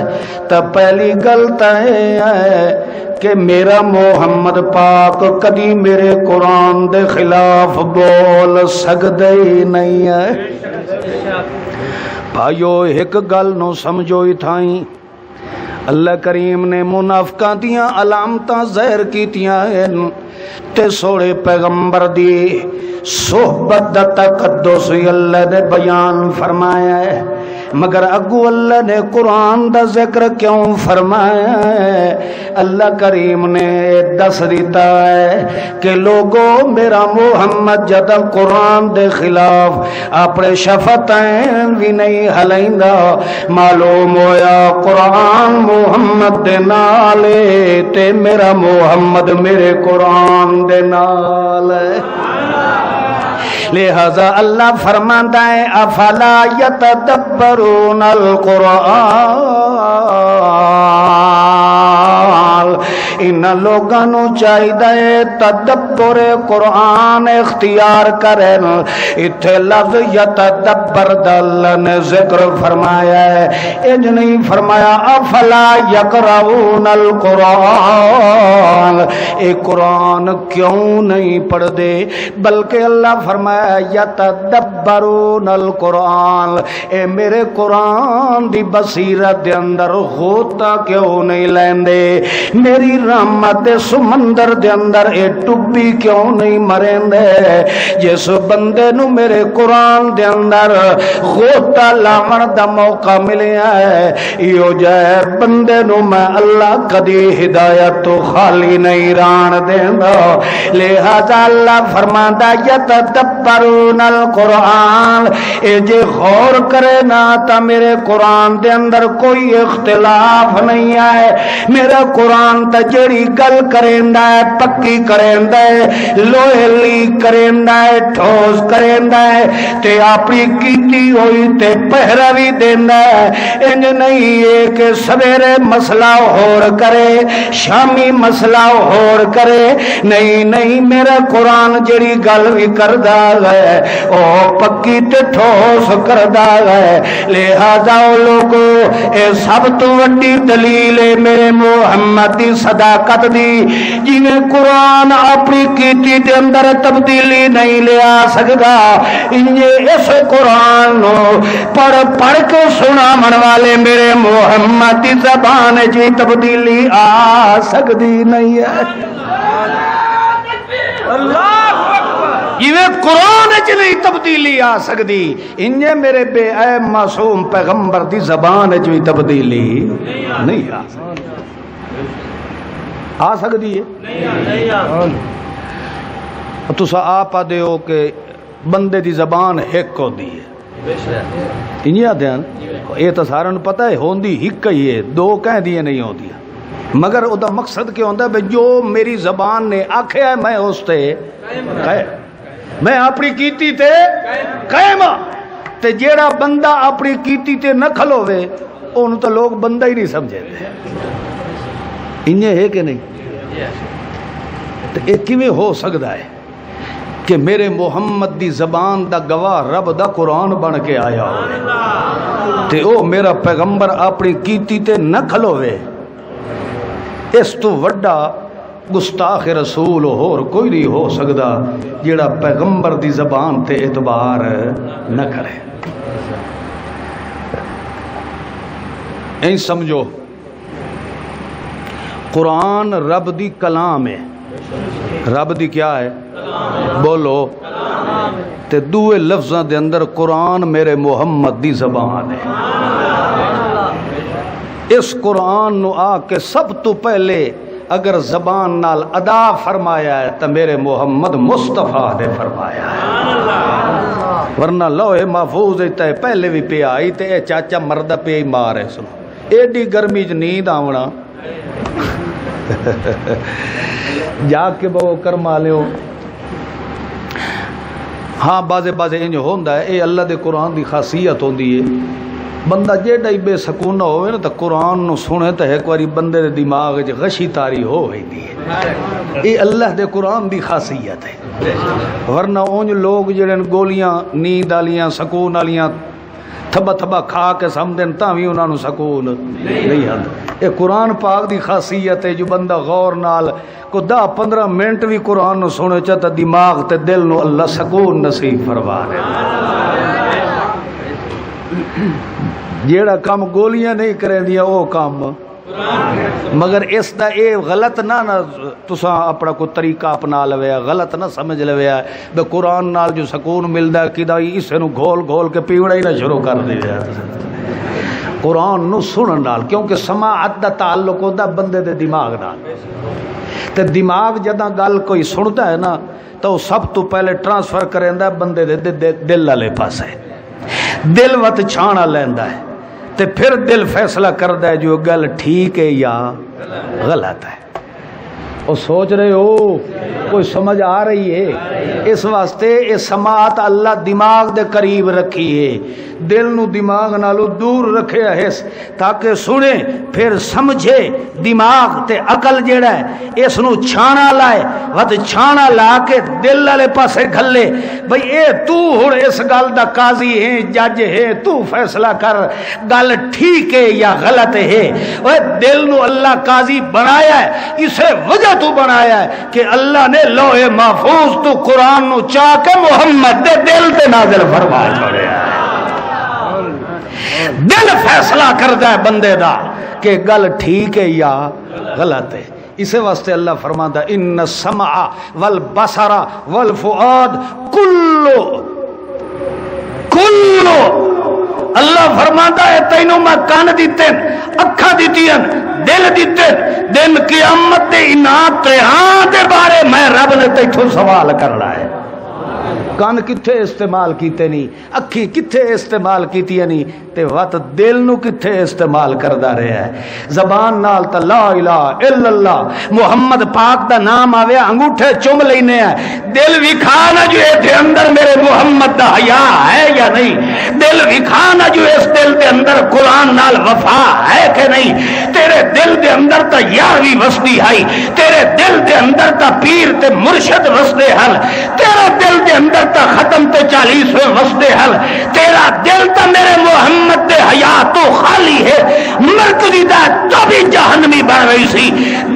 تے پہلی گل تے ہے کہ میرا محمد پاک کدی میرے قرآن دے خلاف بول سکدے ہی نہیں ہے۔ بھائیو ایک گل نو سمجھو ہی تھائیں، اللہ کریم نے منافقاں دیاں علامتاں ظاہر کیتیاں ہیں تے سوڑے پیغمبر دی صحبت دا تقدس اللہ نے بیان فرمایا ہے، مگر اگو اللہ نے قرآن دا ذکر کیوں فرمایا ہے؟ اللہ کریم نے دس دیتا ہے کہ لوگوں میرا محمد جد قرآن دے خلاف اپنے شفتین بھی نہیں ہلائندا، معلوم ہویا قرآن محمد دے نالے تے میرا محمد میرے قرآن دے نال ہے۔ لہذا اللہ فرماتا ہے افلا یتدبرون القرآن، ان لوگاں نو چاہیے تدبر قرآن اختیار کرن۔ اتھے لفظ یتدبر دل نے ذکر فرمایا ہے، انج نہیں فرمایا افلا یقرؤون القرآن، اے قرآن کیوں نہیں پڑھ دے، بلکہ اللہ فرمایا یتدبرون القرآن، اے میرے قرآن دی بصیرت دے اندر غوطہ کیوں نہیں لیندے، میری رحمت سمندر دے اندر اے ٹبی کیوں نہیں مرندے۔ جس بندے نو میرے قرآن دے اندر غوطہ لاون دا موقع ملیا ہے، ایو جائے بندے نو میں اللہ کدی ہدایت تو خالی نہیں ران دیندا۔ لہذا اللہ فرماندا یتدبرون القرآن، اے جے غور کرے نا تا میرے قرآن دے اندر کوئی اختلاف نہیں ہے، میرا قرآن تا جڑی گل کریندا ہے پکی کریندا ہے، لوہلی کریندا ہے، ٹھوس کریندا ہے تے اپنی کیتی ہوئی تے پہرا بھی دیندا ہے۔ انج نہیں ہے کہ سویرے مسئلہ ہور کرے شامی مسئلہ ہور کرے، نہیں نہیں، میرا قرآن جڑی گل بھی کردا ہے او پکی تے ٹھوس کردا ہے۔ لہذا لوگو اے سب تو وڈی دلیل ہے میرے محمد دی صداقت دی، جویں قرآن اپنی کیتی دے اندر تبدیلی نہیں لیا سکدا، انہیں اس قرآن نو پڑھ پڑھ کے سناون والے میرے محمد دی زبان جی تبدیلی آ سکدی نہیں ہے۔ یہ قرآن چ نہیں تبدیلی آ سکتی، انجے میرے بے عیب معصوم پیغمبر دی زبان چ بھی تبدیلی نہیں آ سکتی ہے۔ تسا آپ آدھے ہو کہ بندے دی زبان ایک ہوندی ہے، انجے آدھے ہیں یہ تو سارا نوں پتہ ہے ہوندی ایک ہی ہے، دو کہہ دیے نہیں ہوندی، مگر او دا مقصد کیا ہوندا ہے جو میری زبان نے آکھیا ہے میں اس تے میں اپنی کیتی تے قائم، تے جیڑا بندہ اپنی کیتی تے نہ کھلوے انہوں تو لوگ بندہ ہی نہیں سمجھے دے، انہیں ہے کہ نہیں؟ تو ایک کیویں ہو سکتا ہے کہ میرے محمد دی زبان دا گواہ رب دا قرآن بن کے آیا ہو تے او میرا پیغمبر اپنی کیتی تے نہ کھلوے، اس تو وڈا گستاخ رسول اور کوئی نہیں ہو سکتا جیڑا پیغمبر دی زبان تے اعتبار نہ کرے۔ این سمجھو قرآن رب دی کلام ہے، رب دی کیا ہے بولو، تے دوے لفظاں دے اندر قرآن میرے محمد دی زبان ہے۔ اس قرآن نو آ کے سب تو پہلے اگر زبان نال ادا فرمایا ہے تو میرے محمد مصطفیٰ نے فرمایا ہے، ورنہ لوہے محفوظ تے پہلے بھی پہ آئی تے اے چاچا مردہ پہ ہی مارے سنو، ایڈی گرمی چ نیند آونا جا کے بہو کرما لیو۔ ہاں بازے انج ہوندا ہے، اے اللہ دے قرآن دی خاصیت ہوندی ہے بندہ جیڑا ہی بے سکون ہوئے نا تو قرآن نو سنے تو ایک باری بندے دے دماغ وچ غشی تاری ہو ویندی ہے. یہ اللہ دے قرآن دی خاصیت ہے. ورنہ اونج لوگ جڑے گولیاں نیند والیاں سکون والیاں تھبا تھبا کھا کے سمجھن تاں وی انہاں نو سکون نہیں آندا. یہ قرآن پاک دی خاصیت ہے جو بندہ غور نال کو 10-15 منٹ بھی قرآن نو سنے چاہتا دماغ تے دل نو اللہ سکون نصیب فرما رہے. جیڑا کام گولیاں نہیں کریں دیا وہ کام مگر اس دا اے غلط نہ تساں اپنا کوئی طریقہ اپنا لویا غلط نہ سمجھ لویا بے قرآن نال جو سکون ملدا ہے کدا اسے نو گھول گھول کے پیوڑا ہی نہ شروع کر دیا. قرآن نو سنن نال کیونکہ سماعت دا تعلق ہوندا بندے دے دماغ نال تے دماغ جداں گل کوئی سندا ہے نا تو سب تو پہلے ٹرانسفر کریندا بندے دے دل والے پاسے. دل وت چھانا لیندا ہے تے پھر دل فیصلہ کردا ہے جو گل ٹھیک ہے یا غلط ہے. وہ سوچ رہے ہو کوئی سمجھ آ رہی ہے؟ اس واسطے یہ سماعت اللہ دماغ دے قریب رکھی ہے دل نو دماغ نالو دور رکھے ہے تاکہ سنے پھر سمجھے. دماغ تے عقل جیڑا ہے اس نو چھانا لائے وت چھانا لا کے دل والے پاسے گھلے بھئی اے تو ہن اس گل دا قاضی ہے جج ہے تو فیصلہ کر گل ٹھیک ہے یا غلط ہے. اوے دل نو اللہ قاضی بنایا ہے اسے وجہ تو بنایا ہے کہ اللہ نے لوح محفوظ تو قرآن نو چاہ کے محمد دے دل تے نازل فرما چھوڑیا. دل فیصلہ کردا ہے بندے دا کہ گل ٹھیک ہے یا غلط ہے. اسے واسطے اللہ فرماتا ان السمع والبصر والفؤاد کلو اللہ فرماتا ہے تینوں میں کان دیتے اکھا دیتی ہیں دل دیتے دن قیامت دے انعام تہاں دے بارے میں رب نے تیتھوں سوال کرنا ہے. کان کتھے استعمال کیتے نہیں اکھی کتھے استعمال کیتی نہیں تے وقت دل نو کتھے استعمال کردا رہا ہے. زبان نال تا لا الہ الا اللہ محمد پاک دا نام آوے انگوٹھے چوم لینے ہیں دل وکھانا جو دے اندر میرے محمد دا حیا ہے یا نہیں. دل وکھانا جو اس دل دے اندر قرآن نال وفا ہے کہ نہیں. تیرے دل دے اندر تا یارویں وسدی ہے تیرے دل دے اندر تا پیر تے مرشد وسدے ہن تیرے دل دے اندر تا ختم تے 40ویں وسدے ہن تیرا دل تا میرے محمد دے حیات تو خالی ہے. مرکزی دا تو بھی جہنمی بن رہی سی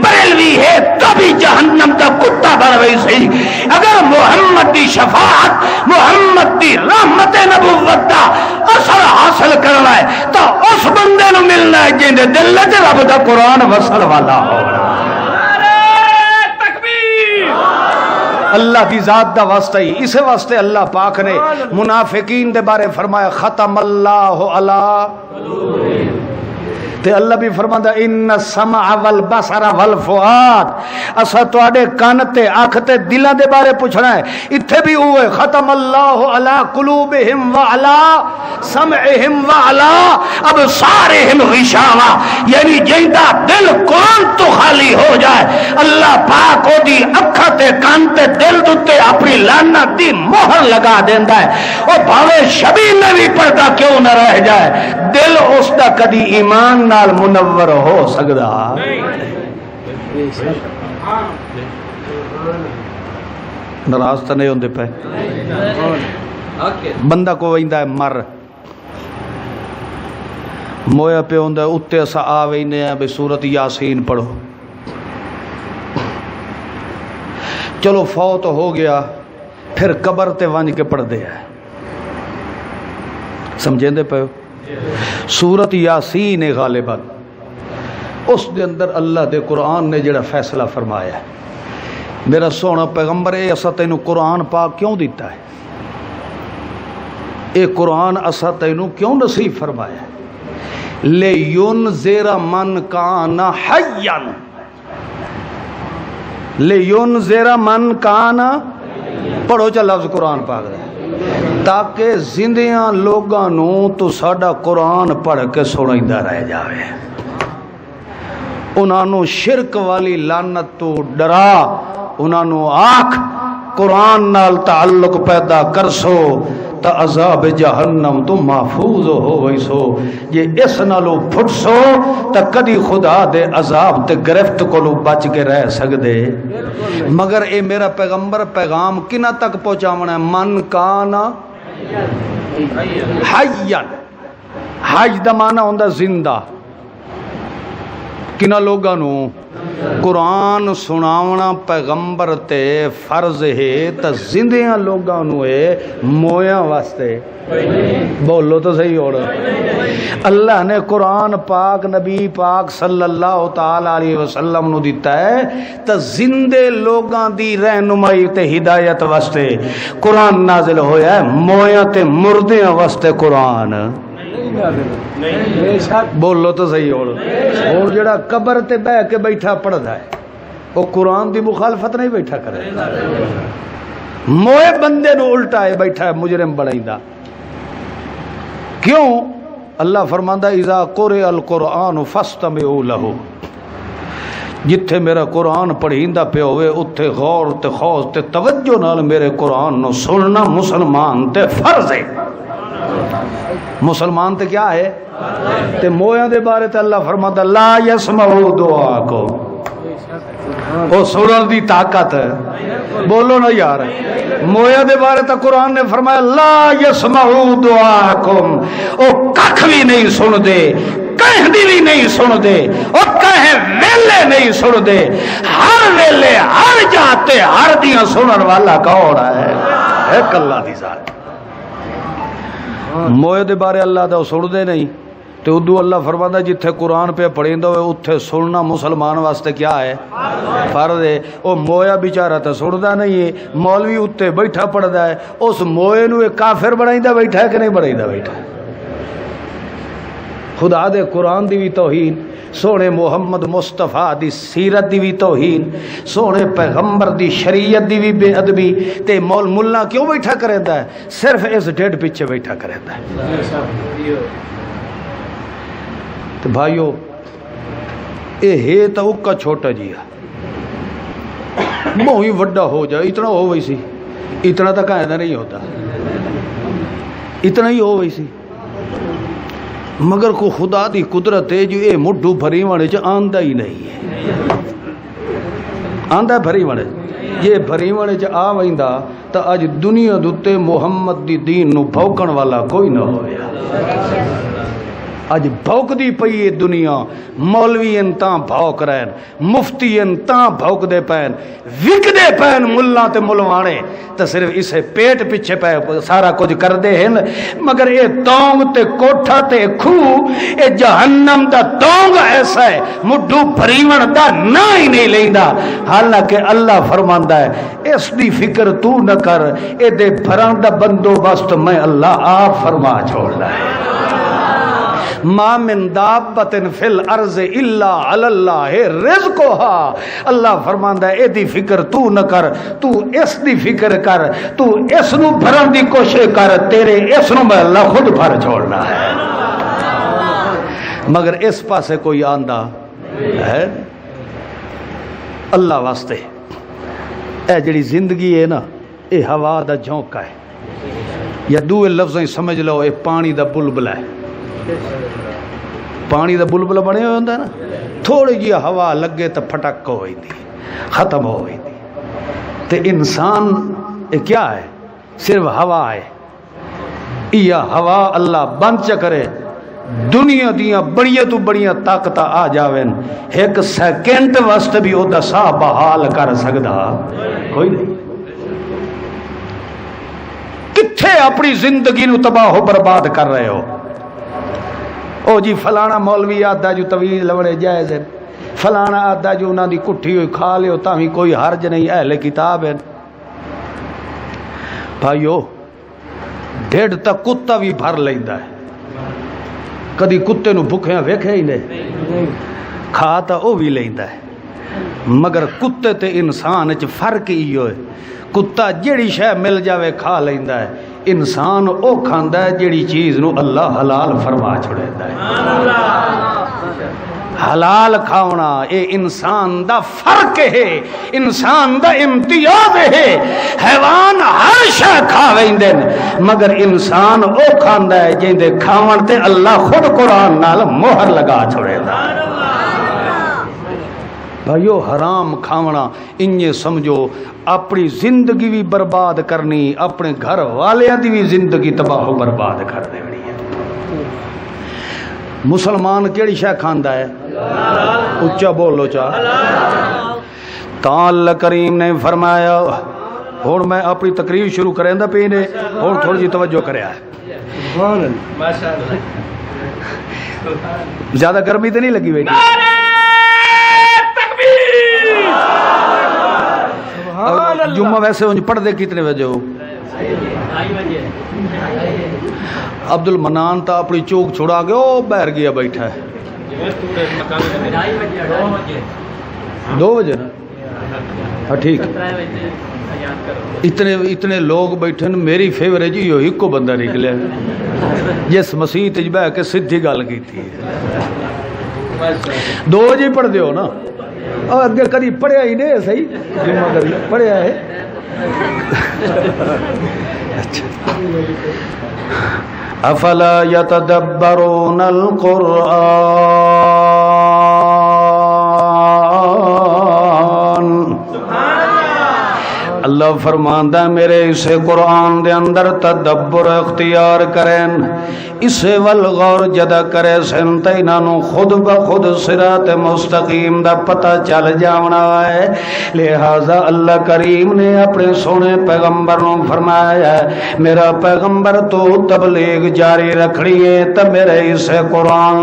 بریلوی ہے تو بھی جہنم دا کتا بن رہی سی. اگر محمد دی شفاعت محمد دی رحمت نبوت دا اثر حاصل کرنا ہے تو اس بندے نو ملنا ہے جن دے دل تے رب دا قرآن وصل والا ہوگا. اللہ دی ذات دا واسطہ ہی اسے واسطے اللہ پاک نے منافقین دے بارے فرمایا ختم اللہ علی تے اللہ بھی فرماتا ان السمع والبصر والفؤاد اسا تواڈے کان تے اکھ تے دلاں دے بارے پوچھنا ہے. ایتھے بھی ہوئے ختم اللہ علی قلوبہم وعلی سمعہم وعلی ابصارہم غشاوہ یعنی جیندا دل قرآن تو خالی ہو جائے اللہ پاک او دی اکھ تے کان تے دل تے اپنی لعنت دی مہر لگا دیندا ہے. او بھاوے شبی میں بھی پردہ کیوں نہ رہ جائے دل اس دا کدی ایمان نال منور ہو سکدا ناراض تو نہیں ہوندے پے. بندہ کو ویندا ہے مر مویا پہ ہوندا ہے اتے اسا آ وینے ہیں بے سورت یاسین پڑھو چلو فوت ہو گیا پھر قبر تے ونج کے پڑھ دے ہے سمجھیں دے پے سورت یاسین غالباً اس دے اندر اللہ دے قرآن نے جڑا فیصلہ فرمایا ہے میرا سونا پیغمبر اے اسا تینوں قرآن پاک کیوں دیتا ہے اے قرآن اسا تینوں کیوں نصیب فرمایا ہے لِيُنذِرَ مَنْ كَانَ حَيًّا لِيُنذِرَ مَنْ كَانَ پڑھو چا لفظ قرآن پاک رہے تاکہ زندیاں لوگاں نو تو ساڈا قرآن پڑھ کے سنائیندہ رہ جاوے انہاں نو شرک والی لعنت تو ڈرا انہاں نو آنکھ قرآن نال تعلق پیدا کرسو تا عذاب جہنم تو محفوظ ہو ویسو جے اس نالو پھٹ سو تا کدی خدا دے عذاب تے گرفت کو لو بچ کے رہ سکدے. مگر اے میرا پیغمبر پیغام کنہ تک پہنچاونا ہے؟ من کانا حیّن، حج دا معنی ہوندا زندہ. کنہ لوگاں نو قرآن سناونا پیغمبر تے فرض ہے تا زندیاں لوگاں نو ہے مویاں واسطے. بولو تو صحیح ہو رہا. اللہ نے قرآن پاک نبی پاک صلی اللہ تعالی علیہ وسلم نو دیتا ہے تا زندے لوگاں دی رہنمائی تے ہدایت واسطے قرآن نازل ہویا ہے. مویاں تے مردیاں واسطے قرآن. بولو تو صحیح ہو رہا. اور جڑا قبر تے بہ کے بیٹھا پڑھدا ہے وہ قرآن دی مخالفت نہیں بیٹھا کرے. موئے بندے نو الٹا ہے بیٹھا ہے مجرم بنائیدا. کیوں؟ اللہ فرماندا اذا قرئ القرآن فاستمعوا له. جتھے میرا قرآن پڑھیندا پیا ہوئے اتھے غور تے خوض تے توجہ نال میرے قرآن نو سننا مسلمان تے فرض ہے. مسلمان تے کیا ہے؟ تے مویاں دے بارے تے اللہ فرماتا لا یسمعوا دعاءکم. او سنن دی طاقت ہے. بولو نا یار. مویاں دے بارے تے قرآن نے فرمایا لا یسمعوا دعاءکم. او ککھ بھی نہیں سن دے، کہیں دی بھی نہیں سن دے، اور کہیں ویلے نہیں سن دے. ہر ویلے ہر جاتے ہر دیاں سنن والا کون ہے؟ ایک اللہ دی ذات. موئے دے بارے اللہ دا سن دے نہیں تو ادو اللہ فرماتا جتھے قرآن پہ پڑھیندا ہوئے اتھے سننا مسلمان واسطے کیا ہے؟ فرض ہے. او مویا بیچارہ تے سندا نہیں ہے، مولوی اتھے بیٹھا پڑھدا ہے، اس موئے نو ایک کافر بنائیندا بیٹھا ہے کہ نہیں بنائیندا بیٹھا ہے؟ خدا دے قرآن دی بھی توہین، سونے محمد مصطفیٰ دی سیرت دی بھی توہین، سونے پیغمبر دی شریعت دی بھی بے ادبی. تے مول ملا کیوں بیٹھا کریندا ہے؟ صرف اس ڈیڈ پیچھے بیٹھا کریندا ہے. تو بھائیو اے ہے تو اکا چھوٹا جیا بہت ہی وڈا ہو جائے اتنا ہو وئی سی. اتنا تو قاعدہ نہیں ہوتا، اتنا ہی ہو وئی سی. مگر کو خدا دی قدرت ہے جو اے مڈھو بھری وڑے چ آندہ ہی نہیں ہے. آندہ بھری وڑے یہ بھری وڑے چ آ ویندا تا اج دنیا دوتے محمد دی دین نو بھوکن والا کوئی نہ ہویا. اج بھوک دی پئی دنیا. مولوی تاں بھوک رہن، مفتی تاں بھوک دے پین، وک دے پین ملا تے ملوانے تے صرف اسے پیٹ پیچھے پہ سارا کچھ کر دے ہیں. مگر اے تونگ تے کوٹھا تے کھو اے جہنم دا تونگ ایسا ہے مڈھو بھریون دا نا ہی نہیں لیندا. حالانکہ اللہ فرماندا ہے اس دی فکر تو نہ کر، اے دے بھران دا بندوبست میں اللہ آپ فرما چھوڑنا ہے. ما من دابت فی الارض الا علی اللہ رزقها. اللہ فرماندا ہے اے دی فکر تو نہ کر، تو اس دی فکر کر، تو اس نو بھرن دی کوشش کر، تیرے اس نو میں اللہ خود بھر چھوڑنا ہے. مگر اس پاسے کوئی آندا ہے اللہ واسطے. اے جڑی زندگی ہے نا اے ہوا دا جھونکا ہے، یا دوے لفظیں سمجھ لو اے پانی دا بلبلا ہے. پانی دا بلبلا بنے ہوئے ہوندہ ہے نا، تھوڑی جی ہوا لگے تو پھٹک ہوئی دی ختم ہوئی دی. تے انسان کیا ہے؟ صرف ہوا ہے. یہ ہوا اللہ بند چکرے دنیا دیاں بڑیاں تو بڑیاں طاقتاں آ جاویں، ایک سیکنڈ واسطے بھی او دا سا بحال کر سکدا کوئی نہیں. کتھے اپنی زندگی نو تباہ و برباد کر رہے ہو؟ او جی فلانا مولوی آدھا جو طویل لوڑے جائز ہے، فلانا آدھا جو انہاں دی کٹھی ہوئی کھا لے ہوتا ہی کوئی حرج نہیں، اہل کتاب ہے. بھائیو ڈیڑھ تک کتا بھی بھر لیندا ہے. کدی کتے نو بھکھیاں ویکھے ہی نہیں، کھا تا او بھی لیندا ہے. مگر کتے تے انسان وچ فرق ہی ہوئے. کتا جیڑی شے مل جاوے کھا لیندا ہے، انسان او کھاندا ہے جیڑی چیز نو اللہ حلال فرما چھڑیندا ہے. حلال کھاونا اے انسان دا فرق ہے، انسان دا امتیاز ہے۔ حیوان ہر شے کھاویندے مگر انسان او کھاندا ہے جیندے کھاون تے اللہ خود قرآن نال مہر لگا چھوڑے دا۔ بھائیو حرام کھاونا انجے سمجھو اپنی زندگی بھی برباد کرنی، اپنے گھر والیاں دی بھی زندگی تباہ و برباد کر دینی ہے۔ مسلمان کیڑی شے کھاندا ہے؟ اچا بولو چا۔ اللہ کریم نے فرمایا، ہن میں اپنی تقریر شروع کریندا پئی نے، ہن تھوڑی جی توجہ کریا ہے۔ سبحان اللہ ماشاءاللہ۔ زیادہ گرمی تے نہیں لگی بیٹی؟ جمعہ ویسے انج پڑھ دے کتنے بجے ہو؟ عبد المنان تا اپنی چوک چھڑا کے او باہر گیا بیٹھا ہے۔ 2 بجے نا؟ ہاں ٹھیک۔ اتنے لوگ بیٹھے ہیں، میری فیوریج یہ ایک کو بندہ نکلے جس مسیح تجبہ کے سدھی گل کی تھی۔ 2 بجے پڑھ دیو نا، اور اگے کدی پڑھیا ہی نہیں صحیح، جمعہ کدی پڑھیا ہے؟ اچھا۔ افلا یتدبرون القرآن، اللہ فرماندا میرے اسے قرآن دے اندر تدبر اختیار کریں، اسے والغور جدا کرے سن تے انہاں خود بخود صراط مستقیم دا پتہ چل جاونا ہے۔ لہذا اللہ کریم نے اپنے سونے پیغمبر نو فرمایا ہے میرا پیغمبر تو تبلیغ جاری رکھنی ہے تے میرے اسے قرآن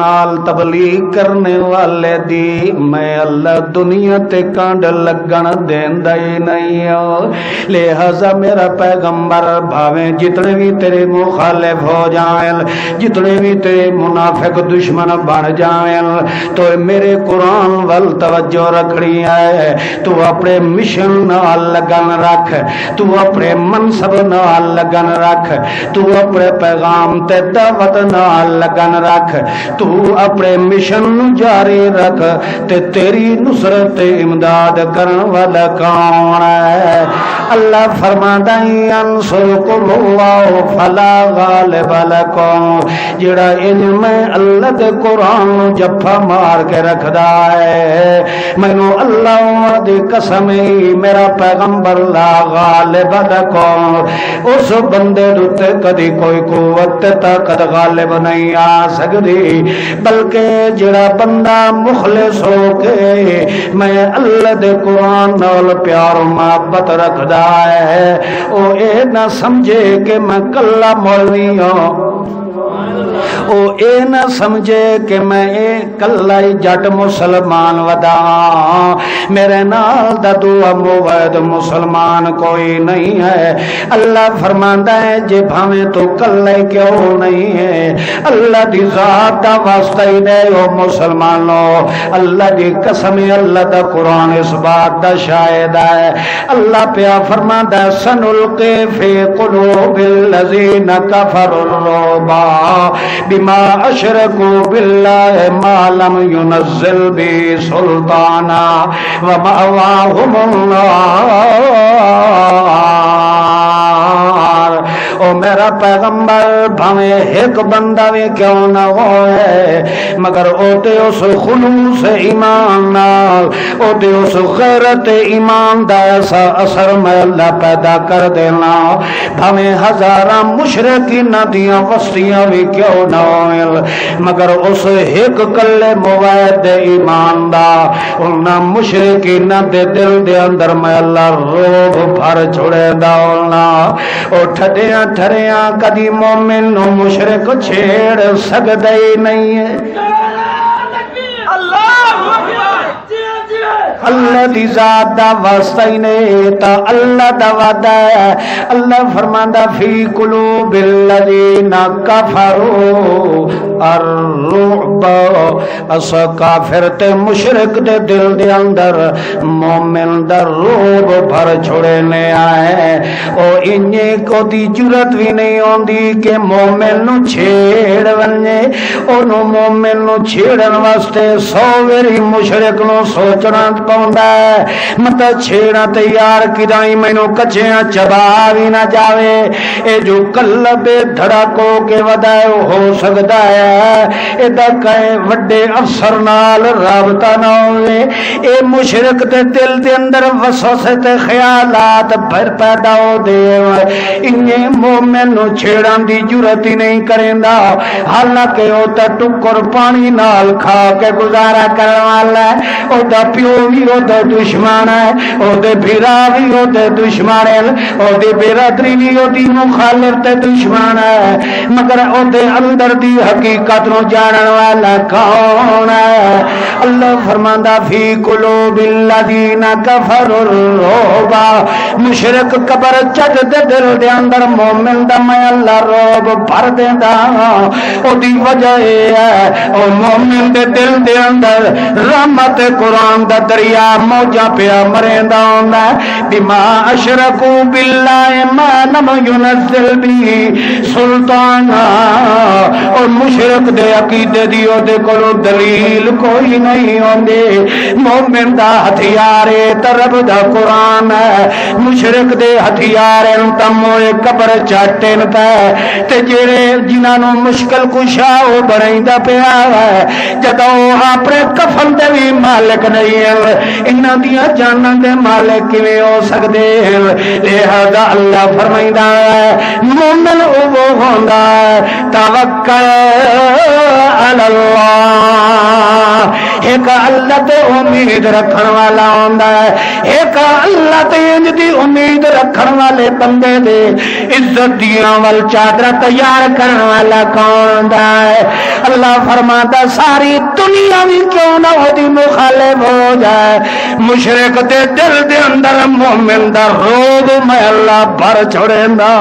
نال تبلیغ کرنے والے دی میں اللہ دنیا تے کانڈ لگن دیندا ہی نہیں ہوں۔ لہذا میرا پیغمبر بھاویں جتنے بھی تیرے مخالف ہو جائیں، جتنے بھی تیرے منافق دشمن بن جائیں، تو میرے قرآن وال توجہ رکھنی ہے۔ تو اپنے مشن نال لگن رکھ، تو اپنے منصب نال لگن رکھ، تو اپنے پیغام تے دعوت نال لگن رکھ، تو اپنے مشن جاری رکھ، تے تیری نصرت امداد کرن والا کون ہے؟ اللہ فرماتا ہے انصرکم اللہ فلا غالب لکم، جڑا علم اللہ دے قرآن جفا مار کے رکھدا ہے، مینوں اللہ دی قسم میرا پیغمبر لا غالب لکم، اس بندے تے کدی کوئی قوت طاقت غالب نہیں آ سکتی، بلکہ جڑا بندہ مخلص ہو کے میں اللہ دے قرآن نال پیار و محبت رکھدا ہے، او اے نہ سمجھے کہ میں کلا مولوی ہوں، او اے نہ سمجھے کہ میں اے کلا ہی جٹ مسلمان ودا، میرے نال دا دعا موعد مسلمان کوئی نہیں ہے۔ اللہ فرماندا ہے جے بھاویں تو کلا ہی کیوں نہیں ہے، اللہ دی ذات دا واسطہ ہی دے او مسلمانوں، اللہ دی قسم اللہ دا قرآن اس بات دا شاہد ہے۔ اللہ پیا فرماندا ہے سنلقی فی قلوب الذین کفروا الرعب بما اشرکوا باللہ ما لم ينزل به سلطانا ومأواہم النار۔ او میرا پیغمبر بھاویں ایک بندہ بھی کیوں نہ ہوئے مگر او تے اس خلوص ایمان نال، او تے اس غیرت ایمان دا ایسا اثر میں اللہ پیدا کر دینا، بھاویں ہزاراں مشرکین دیاں وسطیاں بھی کیوں نہ ہوئے مگر اس ایک کلے موعد ایمان دا انہاں مشرکین دے دل دے اندر میں اللہ روب بھر چھڑے دا او ٹھڈیاں ٹھریاں کدی مومن نو مشرک چھیڑ سکدا ہی نہیں ہے۔ اللہ دی ذات دا واسطہ ہی نہیں تا اللہ دا وعدہ ہے۔ اللہ فرماندا فی قلوب الذین کفروا الرعب الرعب اسا کافر تے مشرک دے دل دے اندر مومن دا روب بھر چھڑنے آئے او انجے کو دی جرت بھی نہیں ہوندی کہ مومن نو چھیڑ ونجے اونو مومن نو چھیڑن واسطے 100 واری مشرک نو سوچنا پوندا ہے مت چھیڑا تیار کدائی مینوں کچھیاں چبا بھی نہ جاوے اے جو قلب دھڑکو کے ودائے ہو سکتا ہے ادا کہیں وڈے افسر نال رابطہ نہ ہوئے اے مشرک تے دل دے اندر وسوسے تے خیالات بھر پیدا ہو دے انہیں مومن نو چھیڑان دی جرت ہی نہیں کریندا حالانکہ او تے ٹکر پانی نال کھا کے گزارا کرن والا ہے او دا پیو بھی او دا دشمن ہے او دے بھیرا بھی او دے دشمن ہے او دے برادری بھی او دی مخالف تے دشمن ہے مگر او دے اندر دی حقیقت نو جانن والا کون ہے اللہ فرماندا فی قلوب الذین کفروا الرعب مشرک قبر چج دے دل دے اندر مومن دا میں اللہ روب بھر دیندا او دی وجہ ہے او مومن دے دل دے اندر رحمت قرآن دا دریا موجاں پیا مریندا ہوندا بما اشرکوا باللہ ما لم ينزل به سلطانا اور مشرک دے عقیدے دی او دے کولوں دلیل کوئی نہیں ہوندی مومن دا ہتھیار رب دا قرآن ہے مشرک دے ہتھیار تموے قبر چاٹن پہ تے جڑے جنہاں نوں مشکل کشا او بنائندا پیا ہے جدوں اپنے کفن دے بھی مالک نہیں ہے انہاں دیاں جاناں دے مالک کیویں ہو سکدے ہیں لہذا اللہ فرمائندا ہے مومن او ہوندا ہے توکل علی اللہ ایک اللہ تے امید رکھن والا ہوندا ہے ایک اللہ تے انج دی امید رکھن والے بندے دے عزت دیاں ول چادر تیار کرن والا کون ہوندا ہے اللہ فرماتا ساری دنیا بھی کیوں نہ اودی مخالف ہو جائے مشرک دے دل دے اندر مومن دا روب میں اللہ بھر چھوڑیندا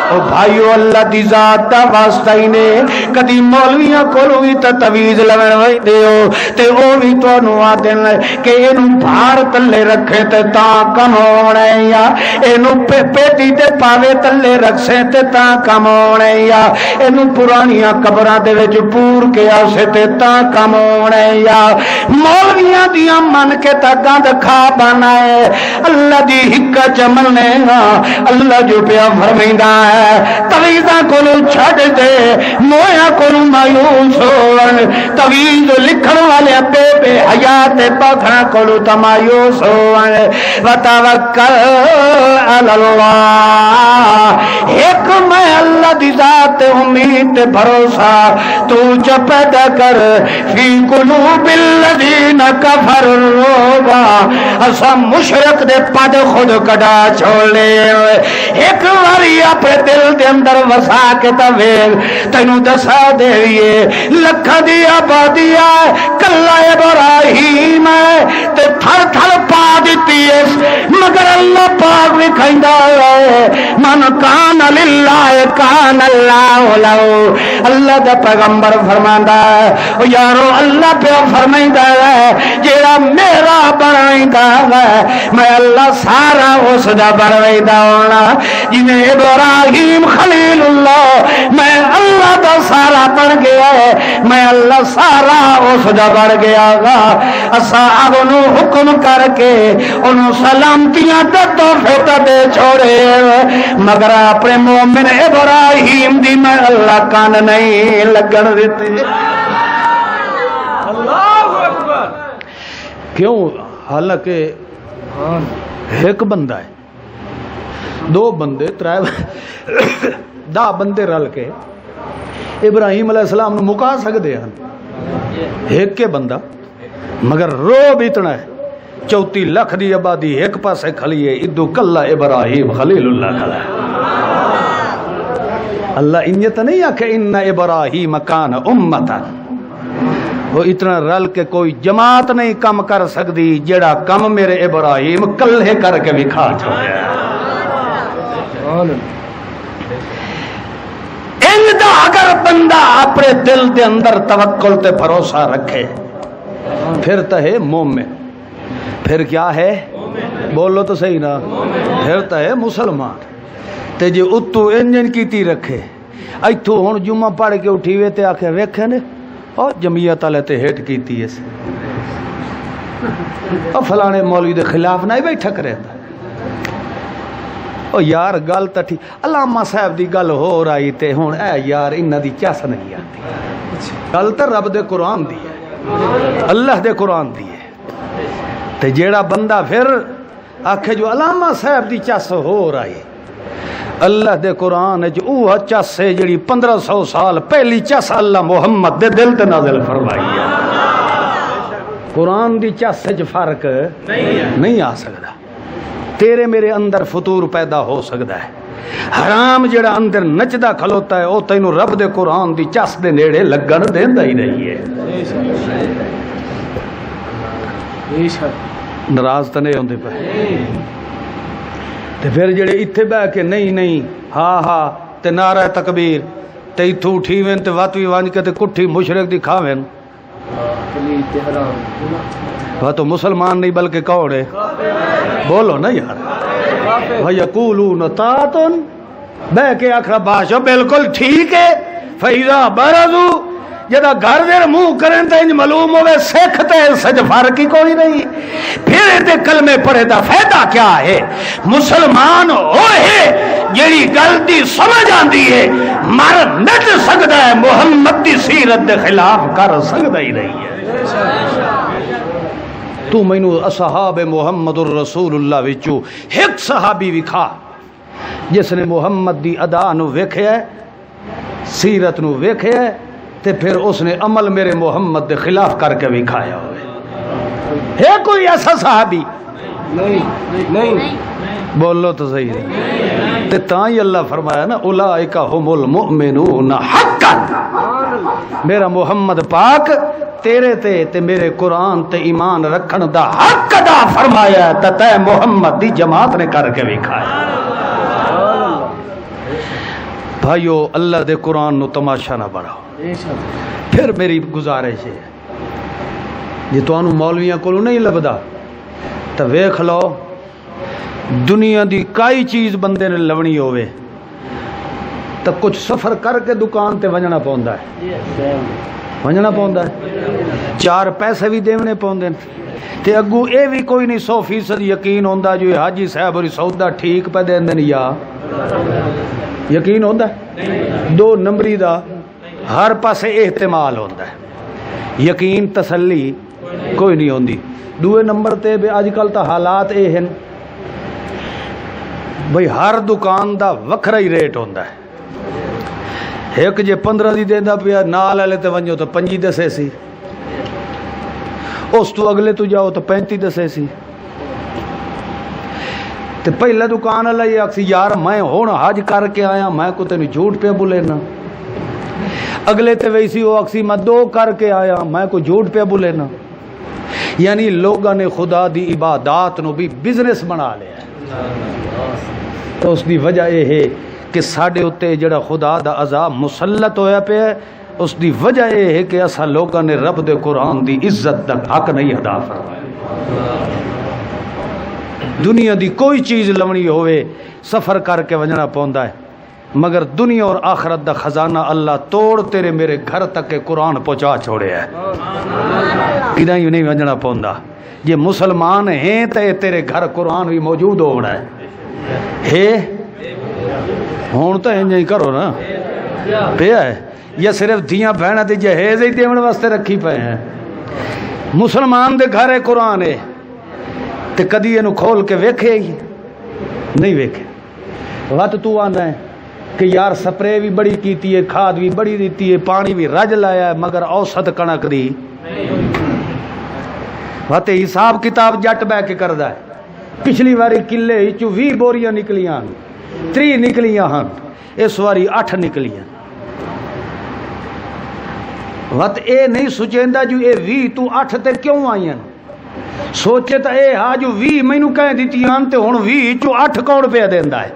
او بھائیو اللہ دی ذات دا واسطہ ہی نے کدی مولویاں کولوں وی تعویذ لون ویندے ہو تے او وی تانوں آدن کہ اینوں بھار تلے رکھے تے تاں کم ہونے یا اینوں پیٹی تے پاوے تلے رکھے تے تاں کم ہونے یا اینوں پرانیاں قبراں دے وچ پور کے آسے تے تاں کم ہونے یا مولویاں دیاں من کے تا گند کھا بنائے اللہ دی حکمت چملنے اللہ جو پیا فرمیندا ہے تویزاں کولو چھڈ دے مویا کولو مایوس ہون تویز لکھن والے بے بے حیات پاکھنا کولو تمایوس ہون وتوکل علی اللہ ایک میں اللہ دی ذات امید بھروسہ تو چ پیدا کر فی قلوب الذین کفروا الرعب اسا مشرک دے پد خود کڈا چھوڑے ایک واری اپنے دل دے اندر وسا کے تویل تینوں دسا دیئے لکھا دی آبادی ہے کلا ابراہیم ہے تے تھر تھر پا دیتی ہے مگر اللہ پاک بھی کھائندہ ہے من کان للہ کان اللہ لہو اللہ دا پیغمبر فرماندہ ہے یارو اللہ پہ فرماندہ ہے جیڑا میرا بنائندہ ہے میں اللہ سارا اس دا بنائندہ ہونا جنہیں ابراہیم خلیل اللہ میں اللہ دا سارا بن گیا ہے میں اللہ سارا اس دا بن گیا گا اسا انہوں حکم کر کے انہوں سلامتیاں دے تحفے دے چھوڑے مگر اپنے مومن ابراہیم دی میں اللہ کان نہیں لگن دیتی اللہ اکبر کیوں حالانکہ ایک بندہ ہے دو بندے ترائے 10 بندے رل کے ابراہیم علیہ السلام نے مکا سکتے ہیں ایک کے بندہ مگر روب اتنا ہے 34 لاکھ دی آبادی ایک پاسے کھلی ہے ادو کلا ابراہیم خلیل اللہ کھلا ہے اللہ انجت نہیں آکھے ان ابراہیم کان امتا وہ اتنا رل کے کوئی جماعت نہیں کم کر سکتی جڑا کم میرے ابراہیم کلے کر کے بھی کھا چھوڑیا اگر بندہ اپنے دل دے اندر توکل تے بھروسہ رکھے پھر تو ہے مومن. پھر کیا ہے؟ بولو تو صحیح نا. پھر تو ہے مسلمان. تے جے اتو انجن کیتی رکھے ایتھوں ہن جمعہ پڑھ کے اٹھی وے تے آکھے ویکھے نے اور جمعیت والے تے ہیٹ کیتی اس اور فلانے مولوی دے خلاف نہ بیٹھا کرے. او یار گل تے ٹھیک علامہ صاحب دی گل ہو رہی تے ہن اے یار انہاں دی چس نہیں آتی. گل تے رب دے قرآن دی ہے, اللہ دے قرآن دی ہے. تے جیڑا بندہ پھر آکھے جو علامہ صاحب دی چس ہو رہی اللہ دے قرآن جو اوہ چس ہے جڑی 1500 سال پہلی چس اللہ محمد دے دل تے نازل فرمائی ہے. قرآن دی چس جو فرق نہیں آ سکتا. تیرے میرے اندر فطور پیدا ہو سکتا ہے. حرام جڑا اندر نچدا کھلوتا ہے او تینوں رب دے قرآن دی چس دے نیڑے لگن دیندا ہی نہیں ہے. ناراض تو نہیں ہوندے پے تے پھر جڑے ایتھے بہ کے نہیں ہاں ہاں تے نعرہ تکبیر تے ایتھوں اٹھی وین تے وات وی وانج کے تے کٹھی مشرک دی کھاویں وہ تو مسلمان نہیں بلکہ کون ہے؟ بولو نا یار. وَيَقُولُونَ طَاعَةٌ بہ کے آخر بادشاہ بالکل ٹھیک ہے. فَإِذَا بَرَزُوا جدا گھر دیر منہ کریں تو انج معلوم ہوئے سیکھتے ہیں سج فرق ہی کوئی نہیں. پھر تے کلمے پڑھے دا فائدہ کیا ہے؟ مسلمان ہوئے جیڑی غلطی سمجھ آندی ہے مر نٹ سکتا ہے محمد دی سیرت دے خلاف کر سکتا ہی نہیں ہے. تو مینو اصحاب محمد الرسول اللہ وچو ایک صحابی وکھا جس نے محمد دی ادا نو ویکھیا سیرت نو ویکھیا تے پھر اس نے عمل میرے محمد دے خلاف کر کے وکھایا ہوئے. ہے کوئی ایسا صحابی؟ نہیں. بولو تو صحیح ہے. تے تاں ہی اللہ فرمایا نا اولئک هم المؤمنون حقا. میرا محمد پاک تیرے تے میرے قرآن تے ایمان رکھن دا حق ادا فرمایا تے محمد دی جماعت نے کر کے وکھایا. بھائیو اللہ دے قرآن نو تماشا نہ بڑھاؤ. پھر میری گزارش ہے جی تانوں مولویاں کولوں نہیں لبدا تو ویکھ لو دنیا دی کئی چیز بندے نے لونی ہوئے تو کچھ سفر کر کے دکان تے ونجنا پوندا ہے 4 پیسے بھی دیونے پوندے تے اگو اے بھی کوئی نہیں 100% یقین ہوندا جو حاجی صاحب اور سودا ٹھیک پہ دیندے یا یقین ہوندا 2 نمبری دا ہر پاسے احتمال ہوندا ہے. یقین تسلی کوئی نہیں ہوندی. 2 نمبر تے بے اج کل تا حالات اے ہیں بھئی ہر دکان دا وکھرا ہی ریٹ ہوندا ہے. ایک جے 15 دی دیندا پیا نال والے تے ونجو تو 25 دسے سی اس تو اگلے تو جاؤ تو 35 دسے سی. تے پہلا دکان والا یہ آکسی یار میں ہن حج کر کے آیا میں کو تینوں جھوٹ پہ بولینا. اگلے تے ویسی وہ آکسی میں 2 کر کے آیا میں کو جھوٹ پہ بولینا. یعنی لوگوں نے خدا دی عبادات نو بھی بزنس بنا لیا ہے. تو اس دی وجہ یہ ہے کہ ساڈے اتے جڑا خدا دا عذاب مسلط ہویا پہ ہے اس دی وجہ یہ ہے کہ اسا لوگوں نے رب دے قرآن دی عزت دا حق نہیں ادا فرمایا. دنیا دی کوئی چیز لونی ہوئے سفر کر کے ونجنا پوندا ہے مگر دنیا اور آخرت دا خزانہ اللہ توڑ تیرے میرے گھر تک کے قرآن پہنچا چھوڑے ہے. کدھا ہی نہیں ونجنا پوندا. یہ مسلمان ہیں تے تیرے گھر قرآن بھی موجود ہونا ہے ہون تو انج ہی کرو نا پیا ہے یا صرف دھیاں بہناں تے جہیز ہی دیون واسطے رکھی پے ہیں. مسلمان دے گھر قرآن ہے تے کدی اینو کھول کے ویکھے ہی نہیں ویکھے. وقت تو آنا ہے کہ یار سپرے بھی بڑی کیتی ہے کھاد بھی بڑی دیتی ہے پانی بھی رج لایا ہے مگر اوسط کنک دی وقت حساب کتاب جٹ بہ کے کردا ہے. پچھلی واری کلے چو 20 بوریاں نکلیاں 3 نکلیاں ہن اس واری 8 نکلیاں. وقت اے نہیں سوچیندا جو اے 20 تو 8 تے کیوں آئیاں سوچے تو اے ہاں جو 20 مینوں کہہ دیتی ہن تے ہن 20 چو 8 کون پہ دیندا ہے.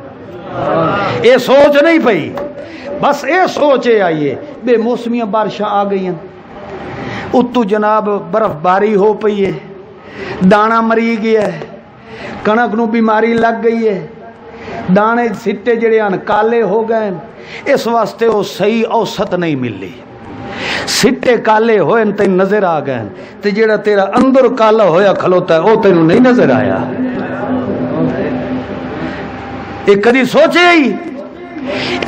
اے سوچ نہیں پئی بس اے سوچے آئیے بے موسمیاں بارشاں آ گئی ہیں، اتو جناب برف باری ہو پئی ہے، دانا مری گیا ہے، کنک نو بیماری لگ گئی ہے، دانے سٹے جڑے ہیں کالے ہو گئے، اس واسطے وہ صحیح اوسط نہیں ملی، سٹے کالے ہوئے تین نظر آ گئے تے جڑا تیرا اندر کالا ہویا کھلوتا ہے وہ تینوں نہیں نظر آیا۔ ایک کدی سوچے ہی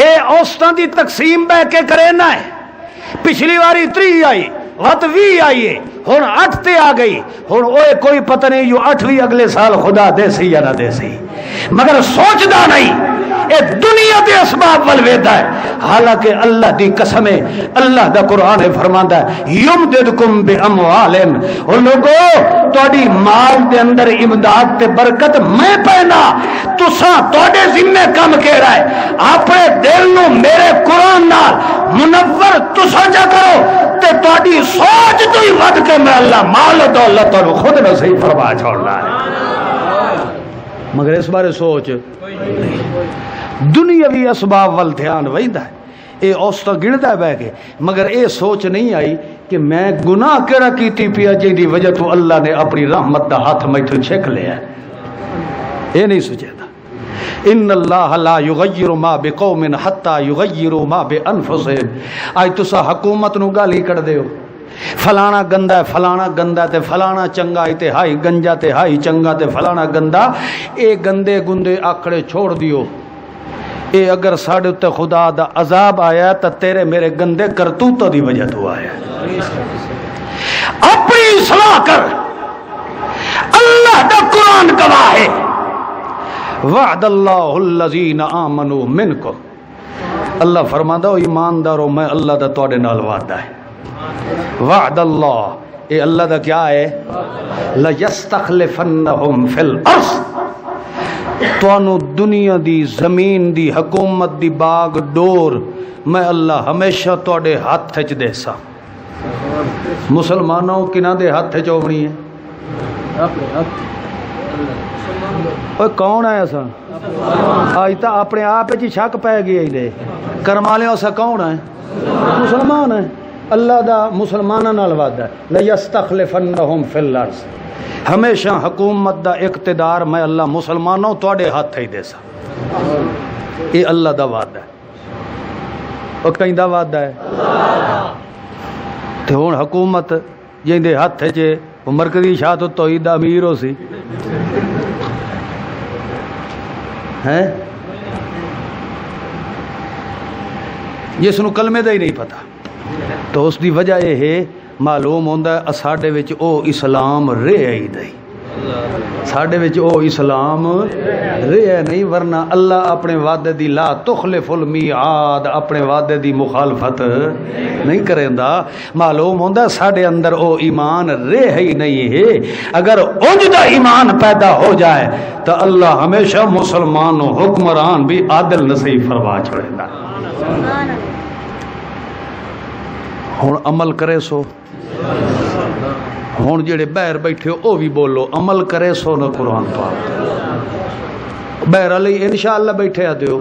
اے اوسطاں دی تقسیم بہ کے کرے نہ ہے، پچھلی واری 3 آئی وقت 20 آئیے ہن 8 تے آ گئی، ہن اوے کوئی پتہ نہیں جو 8ویں اگلے سال خدا دے سی یا نہ دے سی، مگر سوچدا نہیں اے دنیا دے اسباب ول ویدا ہے، حالانکہ اللہ دی قسم ہے، اللہ دا قرآن فرماندا ہے یمددکم باموال، او لوگو تہاڈی مال دے اندر امداد تے برکت میں پینا، تساں تہاڈے ذمہ کم کیڑا ہے، اپنے دل نو میرے قرآن نال منور تساں جا کرو تے تہاڈی سوچ تو ہی ود کے میں اللہ مال و دولت اور خود نصیب فرما چھوڑنا ہے، مگر اس بارے سوچ دنیاوی اسباب وال دھیان ویندا ہے، اے اوسطا گندا ہے بہ کے، مگر اے سوچ نہیں آئی کہ میں گناہ کیڑا کیتی پیا جے دی وجہ تو اللہ نے اپنی رحمت دا ہاتھ میتھوں چھک لیا ہے، اے نہیں سوچے دا۔ ان اللہ لا یغیر ما بقوم حتی یغیروا ما بانفسہم، آج تسا حکومت نو گالی کر دیو فلانا گندا ہے، فلانا گندا تے فلانا چنگا ہے تے ہائی گنجا تے ہائی چنگا تے فلانا گندا، اے گندے گندے آکڑے چھوڑ دیو، اے اگر ساڑھے تے خدا دا عذاب آیا تا تیرے میرے گندے کرتوتوں دی وجہ تو آیا، اپنی اصلاح کر، اللہ دا قرآن گواہ ہے، وعد اللہ الذین آمنوا منکم، اللہ فرماتا ہو ایماندارو میں اللہ دا توڑے نال وعدہ ہے، وعد اللہ اے اللہ دا کیا ہے، لَيَسْتَخْلِفَنَّهُمْ فِي الْأَرْضِ، توانو دنیا دی زمین دی حکومت دی باغ ڈور میں اللہ ہمیشہ توڑے ہاتھ چ دے سا، مسلمانوں کنہ دے ہاتھ چوبنی ہے، اوہ کون ہے ایسا آج تا اپنے آپ جی شک پہ گئی دے کرمالے اسا کون ہے، مسلمان ہے، اللہ دا مسلمانہ نال وعدہ ہے لَيَسْتَخْلِفَنَّهُمْ فِي الْأَرْضِ، ہمیشہ حکومت دا اقتدار میں اللہ مسلمانوں توڑے ہاتھ ہی دے سا، یہ اللہ دا وعدہ ہے، اور کہیں دا وعدہ ہے تو ہون حکومت جن دے ہاتھ چے وہ مرکزی شاہد توحید دا امیر ہو سی ہیں، جس نو کلمے دا ہی نہیں پتا، تو اس دی وجہ یہ ہے معلوم ہوندہ ہے اساڑے وچ او اسلام رہے ہی نہیں، ساڑے وچ او اسلام رہے نہیں، ورنہ اللہ اپنے وعدے دی لا تخلف المیعاد، اپنے وعدے دی مخالفت نہیں کریں دا، معلوم ہوندہ ہے ساڑے اندر او ایمان رہے ہی نہیں ہے، اگر اونجدہ ایمان پیدا ہو جائے تو اللہ ہمیشہ مسلمان و حکمران بھی عادل نصیب فرما چھوڑے دا۔ ہون عمل کرے سو، ہون جڑے بہر بیٹھے ہو او بھی بولو عمل کرے سو نہ قرآن پاک، بہر علی انشاءاللہ بیٹھے آتے ہو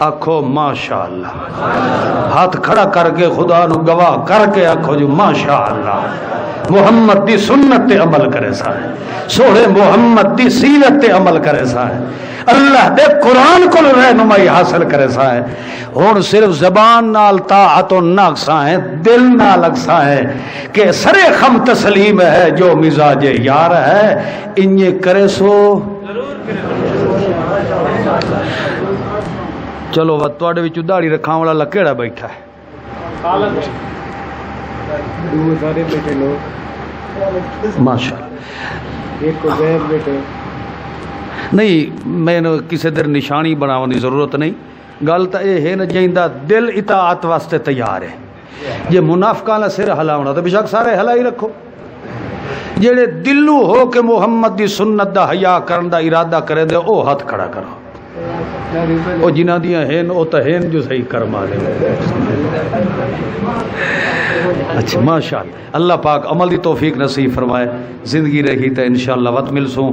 آکھو ماشاءاللہ، ہاتھ کھڑا کر کے خدا نو گواہ کر کے آکھو جو ماشاءاللہ محمد دی سنت تے عمل کرے سا ہے، سوڑے محمد دی سیرت تے عمل کرے سا ہے، اللہ دے قرآن کو رہنمائی حاصل کرے سا ہے، اور صرف زبان نال طاعت و ناقصہ ہے، دل نال اقصہ ہے کہ سر خم تسلیم ہے جو مزاج یار ہے، انجے کرے سو چلو وہ توڑے وچ داڑھی رکھاں والا لکیڑا بیٹھا ہے، ماشاءاللہ نہیں میں نے کسی در نشانی بناؤں دی ضرورت نہیں، گل تو یہ ہے نا جہاں دل اطاعت واسطے تیار ہے، جے منافقاں دا سر ہلاونا تو بے شک سارے ہلا ہی رکھو، جڑے دلو ہو کہ محمد دی سنت دا حیا کرن دا ارادہ کرے دے او ہاتھ کھڑا کرو، او جنہ دیاں ہیں او تا ہیں جو صحیح کرما دے۔ اچھا ماشاءاللہ، اللہ پاک عمل دی توفیق نصیب فرمائے، زندگی رہی تو انشاءاللہ وقت مل سوں